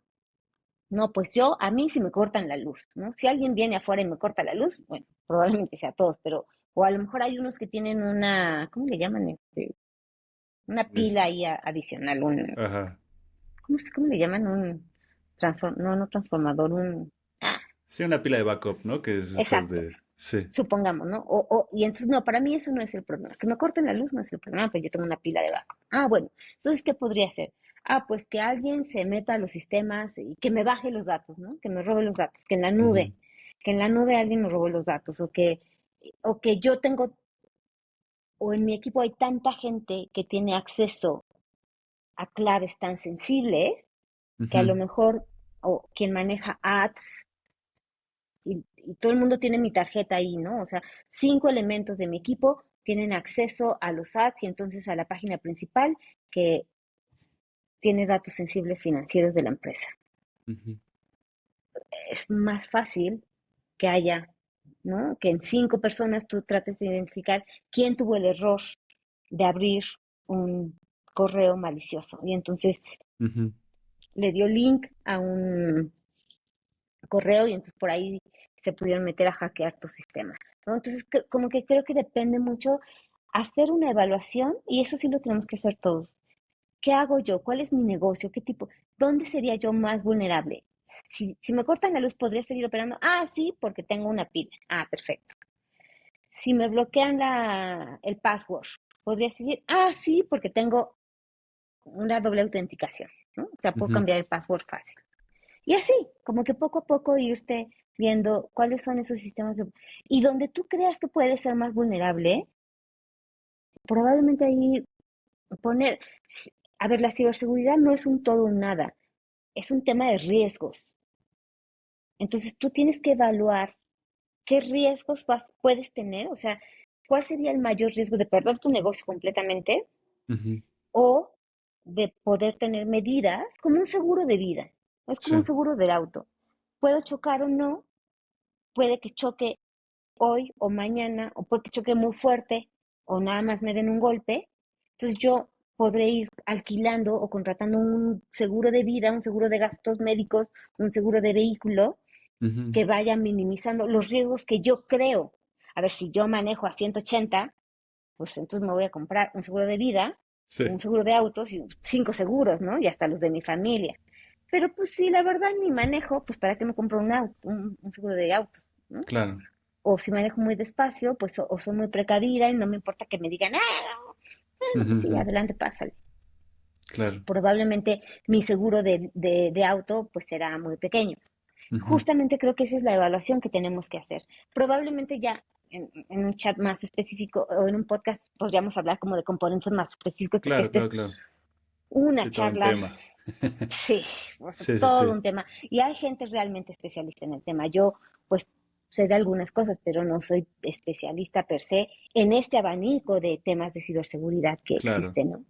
no, pues yo, a mí si me cortan la luz, ¿no? Si alguien viene afuera y me corta la luz, bueno, probablemente sea todos, pero, o a lo mejor hay unos que tienen una, ¿cómo le llaman? Una Es- pila ahí adicional, ajá. ¿cómo le llaman? No transformador, ah, Sí, una pila de backup, ¿no? Que es estas exacto. de... Sí. Supongamos, ¿no? Y entonces, no, para mí eso no es el problema. Que me corten la luz no es el problema, pues yo tengo una pila de backup. Ah, bueno, entonces, ¿qué podría ser? Ah, pues que alguien se meta a los sistemas y que me baje los datos, ¿no? Que me robe los datos, Ujú. que en la nube alguien me robe los datos, o que yo tengo, o en mi equipo hay tanta gente que tiene acceso a claves tan sensibles que a lo Ujú. mejor, o quien maneja ads, y todo el mundo tiene mi tarjeta ahí, ¿no? O sea, 5 elementos de mi equipo tienen acceso a los ads y entonces a la página principal que tiene datos sensibles financieros de la empresa. Ujú. Es más fácil que haya, ¿no? Que en 5 personas tú trates de identificar quién tuvo el error de abrir un correo malicioso y entonces Ujú. le dio link a un correo y entonces por ahí se pudieron meter a hackear tu sistema, ¿no? Entonces, como que creo que depende mucho hacer una evaluación y eso sí lo tenemos que hacer todos. ¿Qué hago yo? ¿Cuál es mi negocio? ¿Qué tipo? ¿Dónde sería yo más vulnerable? Si me cortan la luz, ¿podría seguir operando? Ah, sí, porque tengo una pila. Ah, perfecto. Si me bloquean el password, ¿podría seguir? Ah, sí, porque tengo una doble autenticación, ¿no? O sea, puedo Ujú. cambiar el password fácil. Y así, como que poco a poco irte viendo cuáles son esos sistemas y donde tú creas que puedes ser más vulnerable, probablemente ahí poner, a ver, la ciberseguridad no es un todo o nada, es un tema de riesgos. Entonces tú tienes que evaluar qué riesgos puedes tener, o sea, cuál sería el mayor riesgo de perder tu negocio completamente Ujú. o de poder tener medidas como un seguro de vida, es como Sí. un seguro del auto. ¿Puedo chocar o no? Puede que choque hoy o mañana, o puede que choque muy fuerte, o nada más me den un golpe. Entonces yo podré ir alquilando o contratando un seguro de vida, un seguro de gastos médicos, un seguro de vehículo Ujú. que vaya minimizando los riesgos que yo creo. A ver, si yo manejo a 180, pues entonces me voy a comprar un seguro de vida, Sí. un seguro de autos y 5 seguros, ¿no? Y hasta los de mi familia. Pero pues si la verdad ni manejo, pues ¿para qué me compro un seguro de autos? ¿No? Claro. O si manejo muy despacio, pues o soy muy precavida y no me importa que me digan, ah, Ujú. sí, Ujú. adelante, pásale. Claro. Probablemente mi seguro de auto pues será muy pequeño. Ujú. Justamente creo que esa es la evaluación que tenemos que hacer. Probablemente ya en un chat más específico o en un podcast podríamos hablar como de componentes más específicos porque Claro, este claro, es claro. una Sí, todo un charla, tema. sí, o sea, Sí, sí, todo sí. un tema. Y hay gente realmente especialista en el tema. Yo, pues, sé de algunas cosas, pero no soy especialista per se en este abanico de temas de ciberseguridad que Claro. existen, ¿no?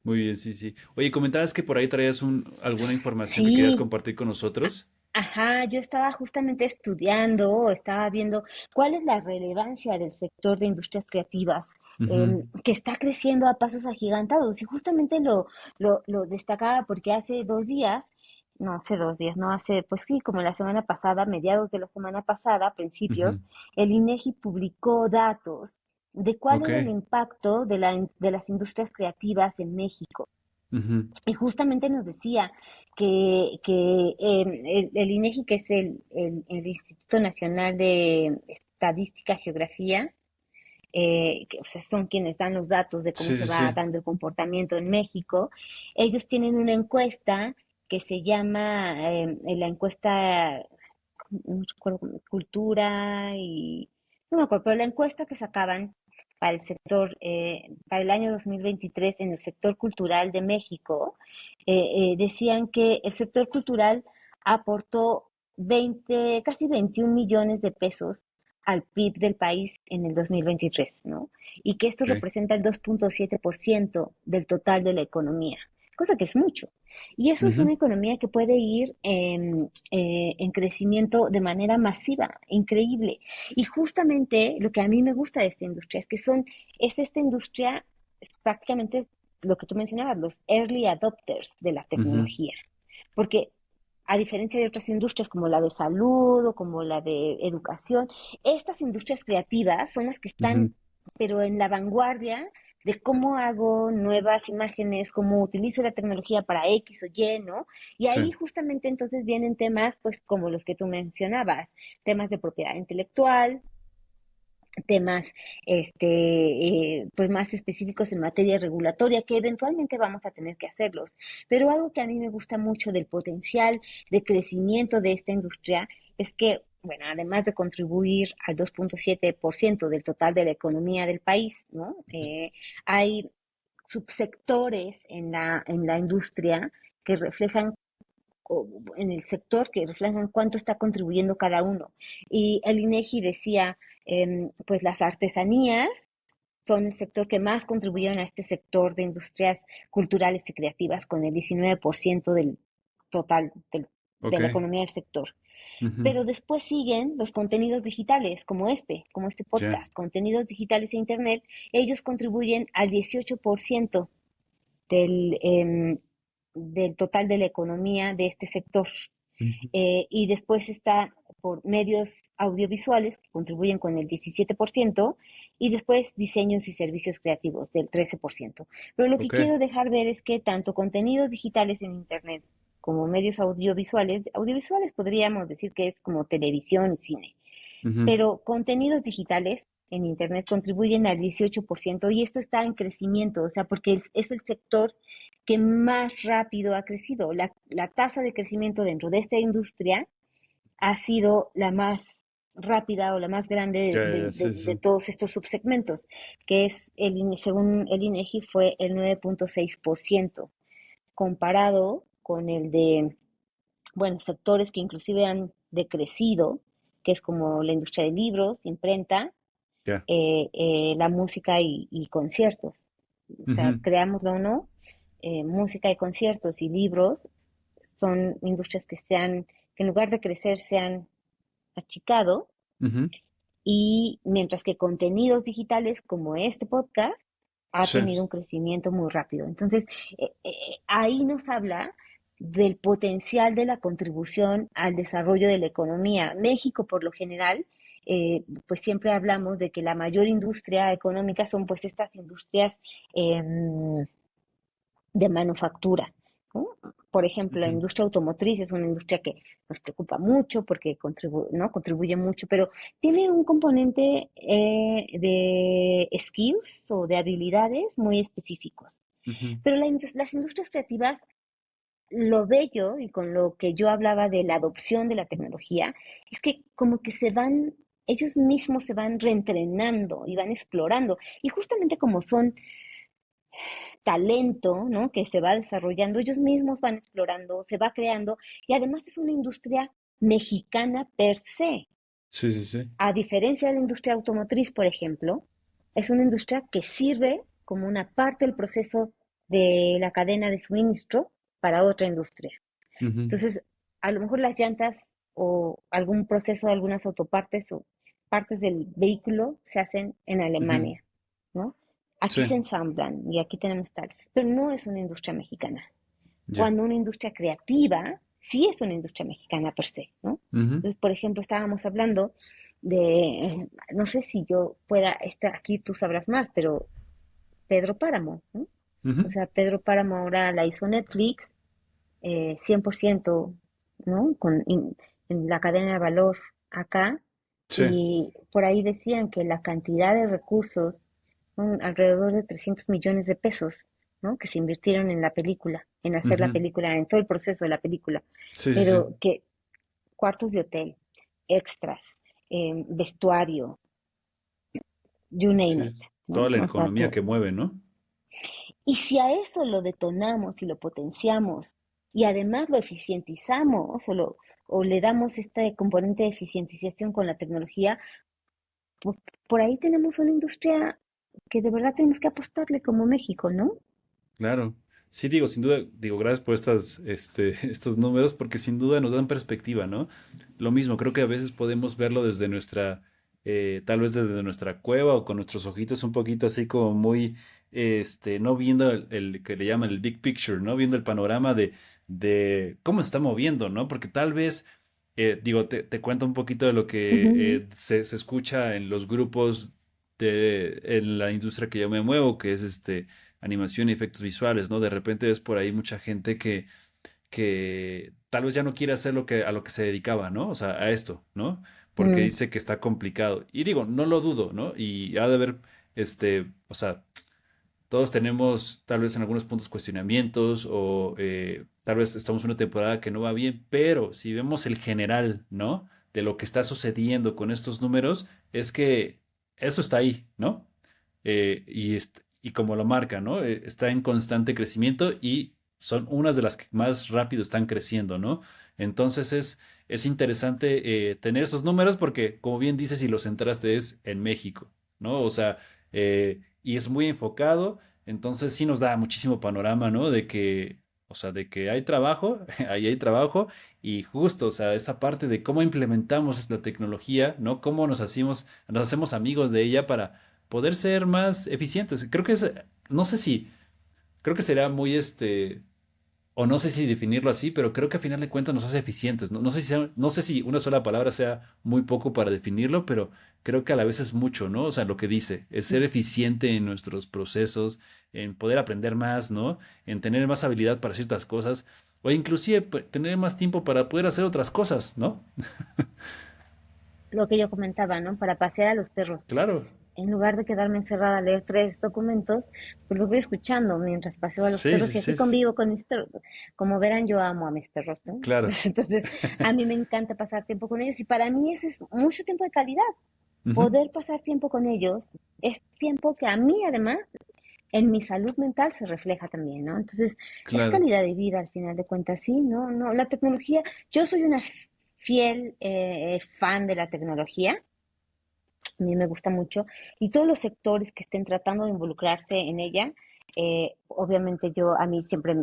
Muy bien, sí, sí. Oye, comentabas que por ahí traías alguna información que querías Sí, compartir con nosotros. ajá, yo estaba justamente estudiando, estaba viendo cuál es la relevancia del sector de industrias creativas, Ujú. que está creciendo a pasos agigantados. Y justamente lo destacaba porque hace 2 días, no hace 2 días, no hace, pues sí, como la semana pasada, mediados de la semana pasada, Ujú. principios, el INEGI publicó datos de cuál Ok. era el impacto de las industrias creativas en México. Ujú. Y justamente nos decía que el INEGI, que es el Instituto Nacional de Estadística y Geografía, o sea, son quienes dan los datos de cómo Sí, se sí, va sí. dando el comportamiento en México. Ellos tienen una encuesta que se llama la encuesta, no recuerdo, cultura y, no me acuerdo, pero la encuesta que sacaban para el sector, para el año 2023 en el sector cultural de México, decían que el sector cultural aportó 20, casi 21 millones de pesos al PIB del país en el 2023, ¿no? Y que esto Ok. representa el 2.7% del total de la economía, cosa que es mucho. Y eso es Ujú. una economía que puede ir en crecimiento de manera masiva, increíble. Y justamente lo que a mí me gusta de esta industria es esta industria, es prácticamente lo que tú mencionabas, los early adopters de la Ujú. tecnología. Porque a diferencia de otras industrias como la de salud o como la de educación, estas industrias creativas son las que están, Ujú. pero en la vanguardia de cómo hago nuevas imágenes, cómo utilizo la tecnología para X o Y, ¿no? Y Sí. ahí justamente entonces vienen temas, pues, como los que tú mencionabas, temas de propiedad intelectual, temas pues más específicos en materia regulatoria que eventualmente vamos a tener que hacerlos. Pero algo que a mí me gusta mucho del potencial de crecimiento de esta industria es que, bueno, además de contribuir al 2.7% del total de la economía del país, ¿no? Hay subsectores en la industria que reflejan en el sector que reflejan cuánto está contribuyendo cada uno. Y el INEGI decía, pues las artesanías son el sector que más contribuyeron a este sector de industrias culturales y creativas con el 19% del total de Ok. la economía del sector. Ujú. Pero después siguen los contenidos digitales, como este Ya. podcast, contenidos digitales e Internet. Ellos contribuyen al 18% del, del total de la economía de este sector. Ujú. Y después está por medios audiovisuales que contribuyen con el 17% y después diseños y servicios creativos del 13%. Pero lo que Ok. quiero dejar ver es que tanto contenidos digitales en Internet como medios audiovisuales, audiovisuales podríamos decir que es como televisión y cine, Ujú. pero contenidos digitales en Internet contribuyen al 18% y esto está en crecimiento, o sea, porque es el sector que más rápido ha crecido. La tasa de crecimiento dentro de esta industria ha sido la más rápida o la más grande Ya, ya, sí, de sí. todos estos subsegmentos, que es, según el INEGI, fue el 9.6%, comparado con el de, bueno, sectores que inclusive han decrecido, que es como la industria de libros, imprenta, Ya. la música y conciertos. O sea, Ujú. creámoslo o no, música y conciertos y libros son industrias que en lugar de crecer se han achicado Ujú. y mientras que contenidos digitales como este podcast ha Sí. tenido un crecimiento muy rápido. Entonces, ahí nos habla del potencial de la contribución al desarrollo de la economía. México, por lo general, pues siempre hablamos de que la mayor industria económica son pues estas industrias de manufactura, ¿no? Por ejemplo, la Ujú. industria automotriz es una industria que nos preocupa mucho porque ¿no? Contribuye mucho, pero tiene un componente de skills o de habilidades muy específicos. Ujú. Pero las industrias creativas, lo bello y con lo que yo hablaba de la adopción de la tecnología, es que como que ellos mismos se van reentrenando y van explorando. Y justamente como son talento, ¿no? Que se va desarrollando, ellos mismos van explorando, se va creando y además es una industria mexicana per se. Sí, sí, sí. A diferencia de la industria automotriz, por ejemplo, es una industria que sirve como una parte del proceso de la cadena de suministro para otra industria. Ujú. Entonces, a lo mejor las llantas o algún proceso de algunas autopartes o partes del vehículo se hacen en Ujú. Alemania, ¿no? Aquí se Sí, ensamblan y aquí tenemos tal, pero no es una industria mexicana. ya. Cuando una industria creativa sí es una industria mexicana per se, ¿no? Ujú. Entonces, por ejemplo, estábamos hablando de, no sé si yo pueda estar aquí, tú sabrás más, pero Pedro Páramo, ¿no? O Ujú. sea, Pedro Páramo ahora la hizo Netflix, 100%, ¿no? En la cadena de valor acá, Sí. y por ahí decían que la cantidad de recursos son alrededor de 300 millones de pesos, ¿no? Que se invirtieron en la película, en hacer la Ujú. película, en todo el proceso de la película, Sí, sí, sí. pero que cuartos de hotel, extras, vestuario, you name Sí. it, ¿no? Toda la O sea, economía que mueve, ¿no? y si a eso lo detonamos y lo potenciamos y además lo eficientizamos o le damos este componente de eficientización con la tecnología, por ahí tenemos una industria que de verdad tenemos que apostarle como México, ¿no? Claro. Sí, digo, sin duda, digo, gracias por estos números, porque sin duda nos dan perspectiva, ¿no? Lo mismo, creo que a veces podemos verlo desde tal vez desde nuestra cueva o con nuestros ojitos un poquito así como muy, no viendo el que le llaman el big picture, ¿no? Viendo el panorama de cómo se está moviendo, ¿no? Porque tal vez, digo, te cuento un poquito de lo que Ujú, se escucha en los grupos en la industria que yo me muevo, que es animación y efectos visuales, ¿no? De repente ves por ahí mucha gente que tal vez ya no quiere hacer a lo que se dedicaba, ¿no? O sea, a esto, ¿no? Porque mm, dice que está complicado. Y digo, no lo dudo, ¿no? Y ha de haber, o sea, todos tenemos tal vez en algunos puntos cuestionamientos o tal vez estamos en una temporada que no va bien, pero si vemos el general, ¿no? De lo que está sucediendo con estos números, es que eso está ahí, ¿no? Y como lo marca, ¿no? Está en constante crecimiento y son unas de las que más rápido están creciendo, ¿no? Entonces es interesante tener esos números porque, como bien dices, si los centraste es en México, ¿no? O sea, y es muy enfocado, entonces sí nos da muchísimo panorama, ¿no? O sea, de que hay trabajo, ahí hay trabajo, y justo, o sea, esa parte de cómo implementamos la tecnología, ¿no? Cómo nos hacemos amigos de ella para poder ser más eficientes. No sé si, creo que será muy o no sé si definirlo así, pero creo que a final de cuentas nos hace eficientes. No, no sé si una sola palabra sea muy poco para definirlo, pero creo que a la vez es mucho, ¿no? O sea, lo que dice, es ser eficiente en nuestros procesos, en poder aprender más, ¿no? En tener más habilidad para ciertas cosas, o inclusive tener más tiempo para poder hacer otras cosas, ¿no? lo que yo comentaba, ¿no? Para pasear a los perros. Claro, En lugar de quedarme encerrada a leer 3 documentos, pues los voy escuchando mientras paseo a los sí, perros y sí, así sí, convivo con mis perros. Como verán, yo amo a mis perros, ¿no? claro. Entonces, a mí me encanta pasar tiempo con ellos y para mí ese es mucho tiempo de calidad. Ujú. Poder pasar tiempo con ellos es tiempo que a mí, además, en mi salud mental se refleja también, ¿no? Entonces, es Claro. calidad de vida al final de cuentas, sí, ¿no? No, la tecnología, yo soy una fiel fan de la tecnología, a mí me gusta mucho, y todos los sectores que estén tratando de involucrarse en ella, obviamente a mí siempre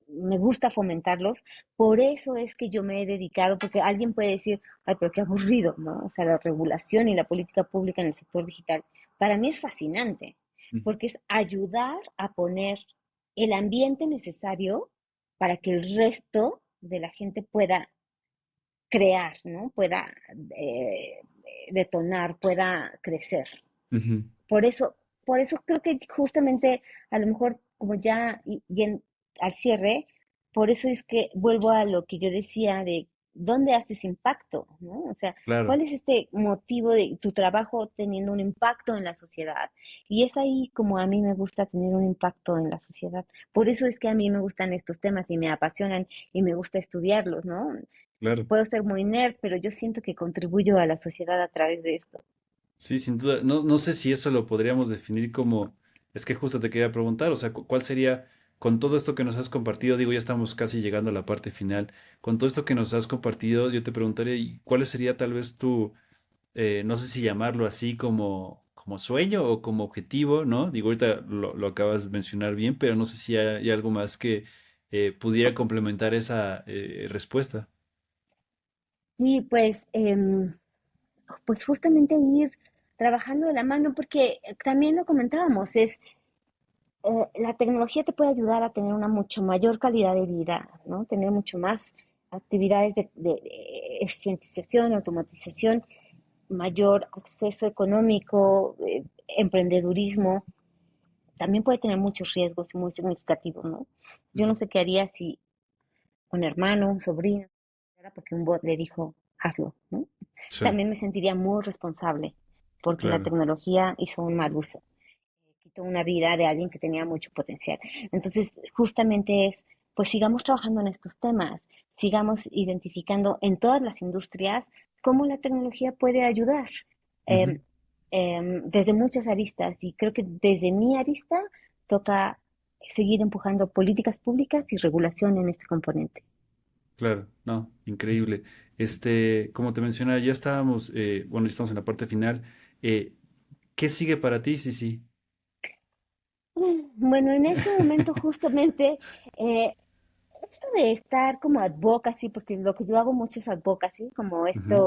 me gusta fomentarlos, por eso es que yo me he dedicado, porque alguien puede decir, ay, pero qué aburrido, ¿no? O sea, la regulación y la política pública en el sector digital, para mí es fascinante, Ujú. porque es ayudar a poner el ambiente necesario para que el resto de la gente pueda crear, ¿no? Pueda eh, detonar, pueda crecer. Ujú. Por eso, por eso creo que justamente a lo mejor como ya al cierre, por eso es que vuelvo a lo que yo decía de dónde haces impacto, ¿no? O sea, Claro. ¿cuál es este motivo de tu trabajo teniendo un impacto en la sociedad? Y es ahí como a mí me gusta tener un impacto en la sociedad. Por eso es que a mí me gustan estos temas y me apasionan y me gusta estudiarlos, ¿no? Claro. Puedo ser muy nerd, pero yo siento que contribuyo a la sociedad a través de esto. Sí, sin duda. No, no sé si eso lo podríamos definir como, es que justo te quería preguntar, o sea, ¿cuál sería, con todo esto que nos has compartido, digo, ya estamos casi llegando a la parte final, con todo esto que nos has compartido, yo te preguntaría, ¿y cuál sería tal vez no sé si llamarlo así como sueño o como objetivo, ¿no? Digo, ahorita lo acabas de mencionar bien, pero no sé si hay algo más que pudiera complementar esa respuesta. Y pues justamente ir trabajando de la mano, porque también lo comentábamos, la tecnología te puede ayudar a tener una mucho mayor calidad de vida, ¿no? Tener mucho más actividades de eficientización, automatización, mayor acceso económico, emprendedurismo. También puede tener muchos riesgos muy significativos, ¿no? Yo no Ujú. sé qué haría si un hermano, un sobrino, porque un bot le dijo, hazlo, ¿no? Sí, También me sentiría muy responsable porque la claro. tecnología hizo un mal uso, quitó una vida de alguien que tenía mucho potencial. Entonces, justamente pues sigamos trabajando en estos temas, sigamos identificando en todas las industrias cómo la tecnología puede ayudar Ujú. eh, desde muchas aristas. Y creo que desde mi arista toca seguir empujando políticas públicas y regulación en este componente. Claro, no, increíble. Como te mencionaba, ya estábamos, bueno, ya estamos en la parte final. ¿Qué sigue para ti? Sí, sí. Bueno, en este momento justamente eh, esto de estar como advocacy, porque lo que yo hago mucho es advocacy, como Ujú,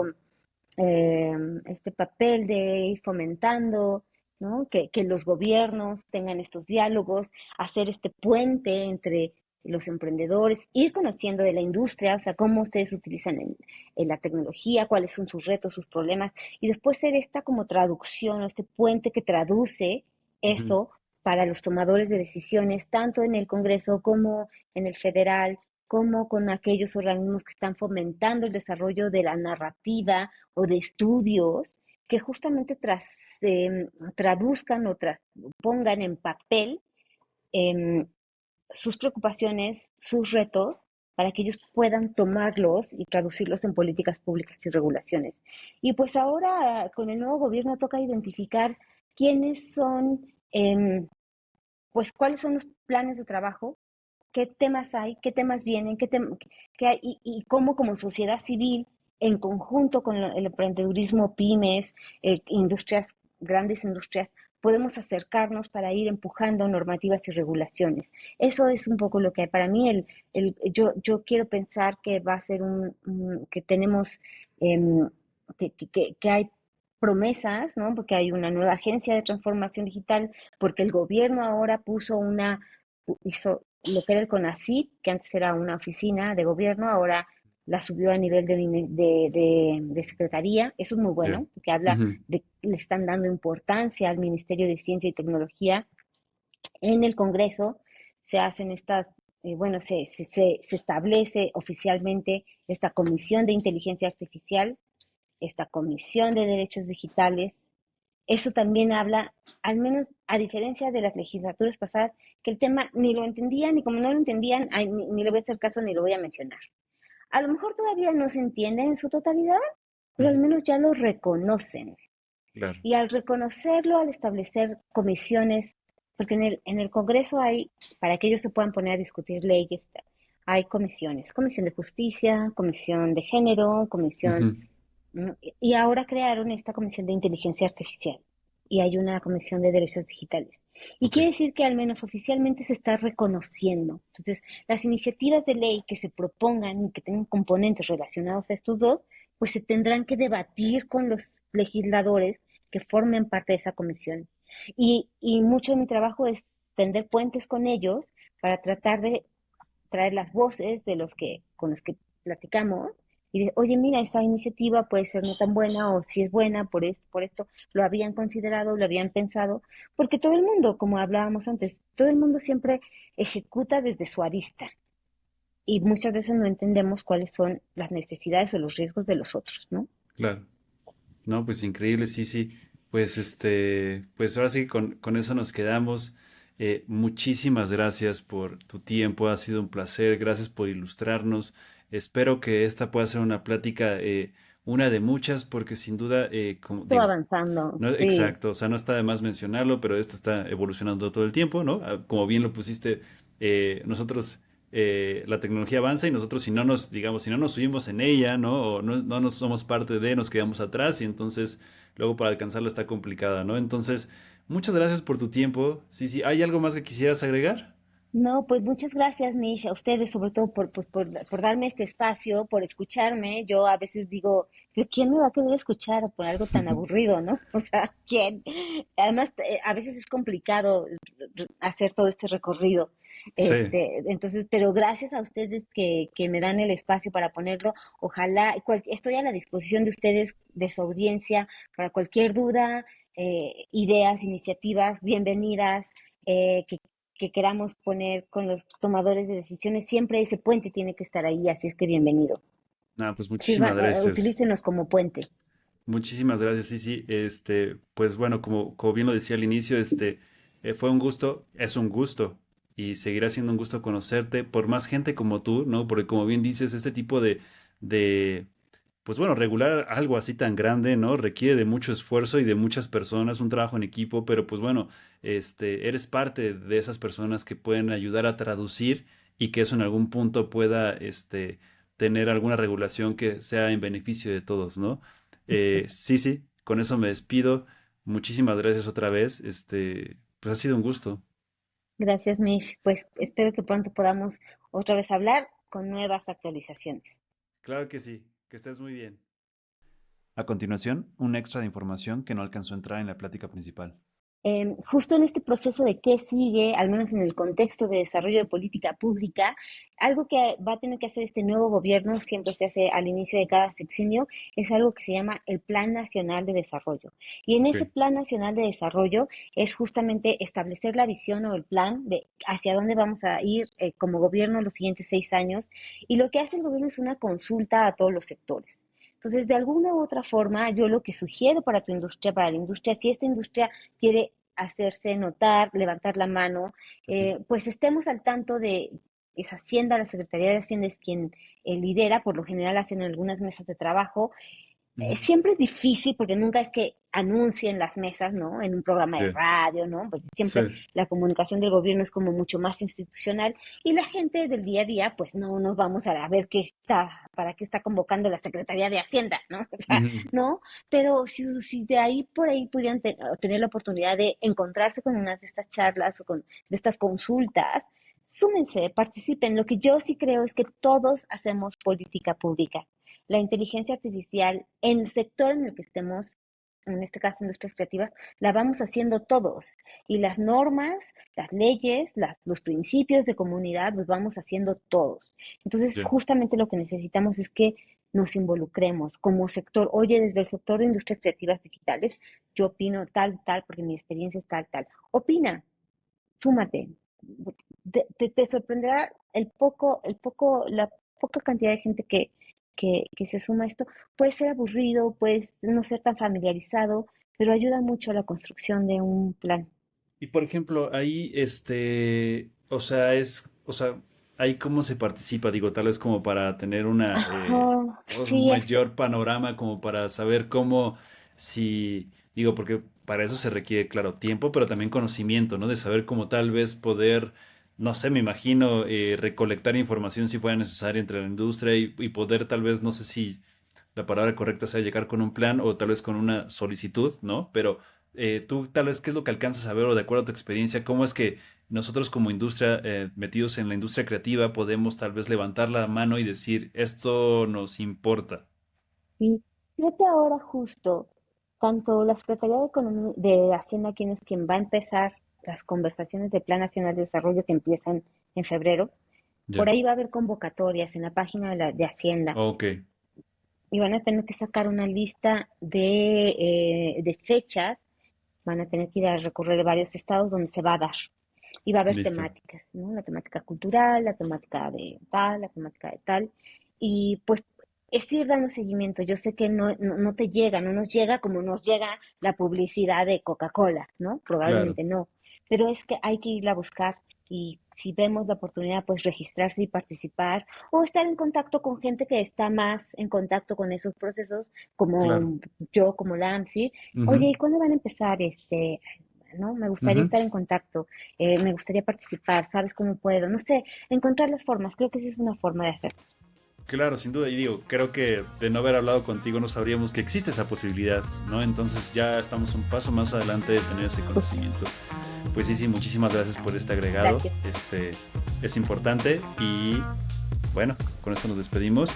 eh, este papel de ir fomentando, ¿no? Que los gobiernos tengan estos diálogos, hacer este puente entre los emprendedores, ir conociendo de la industria, o sea, cómo ustedes utilizan en la tecnología, cuáles son sus retos, sus problemas, y después ser esta como traducción, o este puente que traduce ujú, eso para los tomadores de decisiones, tanto en el Congreso como en el federal, como con aquellos organismos que están fomentando el desarrollo de la narrativa o de estudios que justamente traduzcan o pongan en papel em, sus preocupaciones, sus retos, para que ellos puedan tomarlos y traducirlos en políticas públicas y regulaciones. Y pues ahora con el nuevo gobierno toca identificar quiénes son, pues cuáles son los planes de trabajo, qué temas hay, qué temas vienen, qué hay, y cómo como sociedad civil, en conjunto con el emprendedurismo, pymes, industrias, grandes industrias, podemos acercarnos para ir empujando normativas y regulaciones. Eso es un poco lo que hay. Para mí, yo quiero pensar que va a ser que tenemos, em, que hay promesas, ¿no? Porque hay una nueva agencia de transformación digital, porque el gobierno ahora hizo lo que era el CONACYT, que antes era una oficina de gobierno, ahora la subió a nivel de secretaría. Eso es muy ya. bueno, porque habla Ujú, de que le están dando importancia al Ministerio de Ciencia y Tecnología. En el Congreso se hacen bueno, se establece oficialmente esta Comisión de Inteligencia Artificial, esta Comisión de Derechos Digitales. Eso también habla, al menos a diferencia de las legislaturas pasadas, que el tema ni lo entendían, y como no lo entendían, ay, ni le voy a hacer caso ni lo voy a mencionar. A lo mejor todavía no se entiende en su totalidad, pero al ujú, menos ya lo reconocen. claro. Y al reconocerlo, al establecer comisiones, porque en el Congreso hay, para que ellos se puedan poner a discutir leyes, hay comisiones, comisión de justicia, comisión de género, comisión, Ujú, ¿no? Y ahora crearon esta comisión de inteligencia artificial y hay una comisión de derechos digitales. Y ok. quiere decir que al menos oficialmente se está reconociendo. Entonces, las iniciativas de ley que se propongan y que tengan componentes relacionados a estos dos, pues se tendrán que debatir con los legisladores que formen parte de esa comisión. Y mucho de mi trabajo es tender puentes con ellos para tratar de traer las voces con los que platicamos y de, oye, mira, esa iniciativa puede ser no tan buena o si es buena por esto, lo habían considerado, lo habían pensado, porque todo el mundo, como hablábamos antes, todo el mundo siempre ejecuta desde su arista y muchas veces no entendemos cuáles son las necesidades o los riesgos de los otros, ¿no? Claro. No, pues increíble, sí, sí. Pues pues ahora sí que con eso nos quedamos. Muchísimas gracias por tu tiempo, ha sido un placer, gracias por ilustrarnos. Espero que esta pueda ser una plática, una de muchas, porque sin duda, como Todo digo, avanzando, no, sí. exacto, o sea, no está de más mencionarlo, pero esto está evolucionando todo el tiempo, ¿no? Como bien lo pusiste, nosotros la tecnología avanza y nosotros si no nos, digamos, si no nos subimos en ella, ¿no? O no nos somos parte de, nos quedamos atrás y entonces luego para alcanzarla está complicada, ¿no? Entonces, muchas gracias por tu tiempo. Sí, sí, ¿hay algo más que quisieras agregar? No, pues muchas gracias, Mish, a ustedes sobre todo por darme este espacio, por escucharme. Yo a veces digo, ¿pero quién me va a querer escuchar por algo tan aburrido, no? O sea, ¿quién? Además, a veces es complicado hacer todo este recorrido. Sí. Entonces, pero gracias a ustedes que me dan el espacio para ponerlo. Ojalá, estoy a la disposición de ustedes, de su audiencia, para cualquier duda, ideas, iniciativas, bienvenidas. Que queramos poner con los tomadores de decisiones, siempre ese puente tiene que estar ahí, así es que bienvenido. Nada, pues muchísimas Sirvan, gracias. utilícenos como puente. Muchísimas gracias, sí, sí. Pues bueno, como bien lo decía al inicio, fue un gusto, es un gusto y seguirá siendo un gusto conocerte por más gente como tú, ¿no? Porque como bien dices, este tipo de, pues bueno, regular algo así tan grande, ¿no? Requiere de mucho esfuerzo y de muchas personas, un trabajo en equipo, pero pues bueno, eres parte de esas personas que pueden ayudar a traducir y que eso en algún punto pueda, tener alguna regulación que sea en beneficio de todos, ¿no? Sí, sí, con eso me despido. Muchísimas gracias otra vez. Pues ha sido un gusto. Gracias, Mish. Pues espero que pronto podamos otra vez hablar con nuevas actualizaciones. Claro que sí, que estés muy bien. A continuación, un extra de información que no alcanzó a entrar en la plática principal. Justo en este proceso de qué sigue, al menos en el contexto de desarrollo de política pública, algo que va a tener que hacer este nuevo gobierno, siempre se hace al inicio de cada sexenio, es algo que se llama el Plan Nacional de Desarrollo. Y en Ok, ese Plan Nacional de Desarrollo es justamente establecer la visión o el plan de hacia dónde vamos a ir como gobierno los siguientes 6 años. Y lo que hace el gobierno es una consulta a todos los sectores. Entonces, de alguna u otra forma, yo lo que sugiero para tu industria, para la industria, si esta industria quiere hacerse notar, levantar la mano, ujú, pues estemos al tanto de esa Hacienda, la Secretaría de Hacienda es quien lidera, por lo general hacen algunas mesas de trabajo, ujú. siempre es difícil porque nunca es que anuncien las mesas, ¿no? En un programa de Sí, radio, ¿no? Pues siempre sí. la comunicación del gobierno es como mucho más institucional y la gente del día a día, pues no nos vamos a ver qué está, para qué está convocando la Secretaría de Hacienda, ¿no? O sea, Ujú. ¿no? Pero si de ahí por ahí pudieran tener la oportunidad de encontrarse con unas de estas charlas o con de estas consultas, súmense, participen. Lo que yo sí creo es que todos hacemos política pública. La inteligencia artificial en el sector en el que estemos, en este caso industrias creativas, la vamos haciendo todos. Y las normas, las leyes, los principios de comunidad los vamos haciendo todos. Entonces, Ya. justamente lo que necesitamos es que nos involucremos como sector. Oye, desde el sector de industrias creativas digitales, yo opino tal, tal, porque mi experiencia es tal, tal. Opina, súmate. Te sorprenderá la poca cantidad de gente que se suma a esto. Puede ser aburrido, puede no ser tan familiarizado, pero ayuda mucho a la construcción de un plan. Y por ejemplo, ahí, o sea, ahí cómo se participa, digo, tal vez como para tener Ajá, un sí, mayor panorama, como para saber cómo, si, digo, porque para eso se requiere, claro, tiempo, pero también conocimiento, ¿no? De saber cómo tal vez poder, no sé, me imagino, recolectar información si fuera necesaria entre la industria y poder tal vez, no sé si la palabra correcta sea llegar con un plan o tal vez con una solicitud, ¿no? Pero tú tal vez qué es lo que alcanzas a ver o de acuerdo a tu experiencia, cómo es que nosotros como industria, metidos en la industria creativa, podemos tal vez levantar la mano y decir, esto nos importa. sí. Fíjate ahora justo, tanto la Secretaría de Hacienda, quien es quien va a empezar las conversaciones del Plan Nacional de Desarrollo que empiezan en febrero, por Ya. ahí va a haber convocatorias en la página de Hacienda Ok. y van a tener que sacar una lista de fechas, van a tener que ir a recorrer varios estados donde se va a dar. Y va a haber Listo. temáticas, ¿no? La temática cultural, la temática de tal, la temática de tal. Y pues es ir dando seguimiento. Yo sé que no te llega, no nos llega como nos llega la publicidad de Coca-Cola, ¿no? Claro. Probablemente no. Pero es que hay que irla a buscar y si vemos la oportunidad, pues registrarse y participar o estar en contacto con gente que está más en contacto con esos procesos, Claro. como yo, como la AMSI. Oye, Ujú. ¿y cuándo van a empezar ¿no? Me gustaría Ujú. estar en contacto, me gustaría participar, ¿sabes cómo puedo? No sé, encontrar las formas, creo que esa es una forma de hacerlo. Claro, sin duda, y digo, creo que de no haber hablado contigo no sabríamos que existe esa posibilidad, ¿no? Entonces ya estamos un paso más adelante de tener ese Justo, conocimiento. Pues sí, sí, muchísimas gracias por este agregado. gracias. Es importante y bueno, con esto nos despedimos.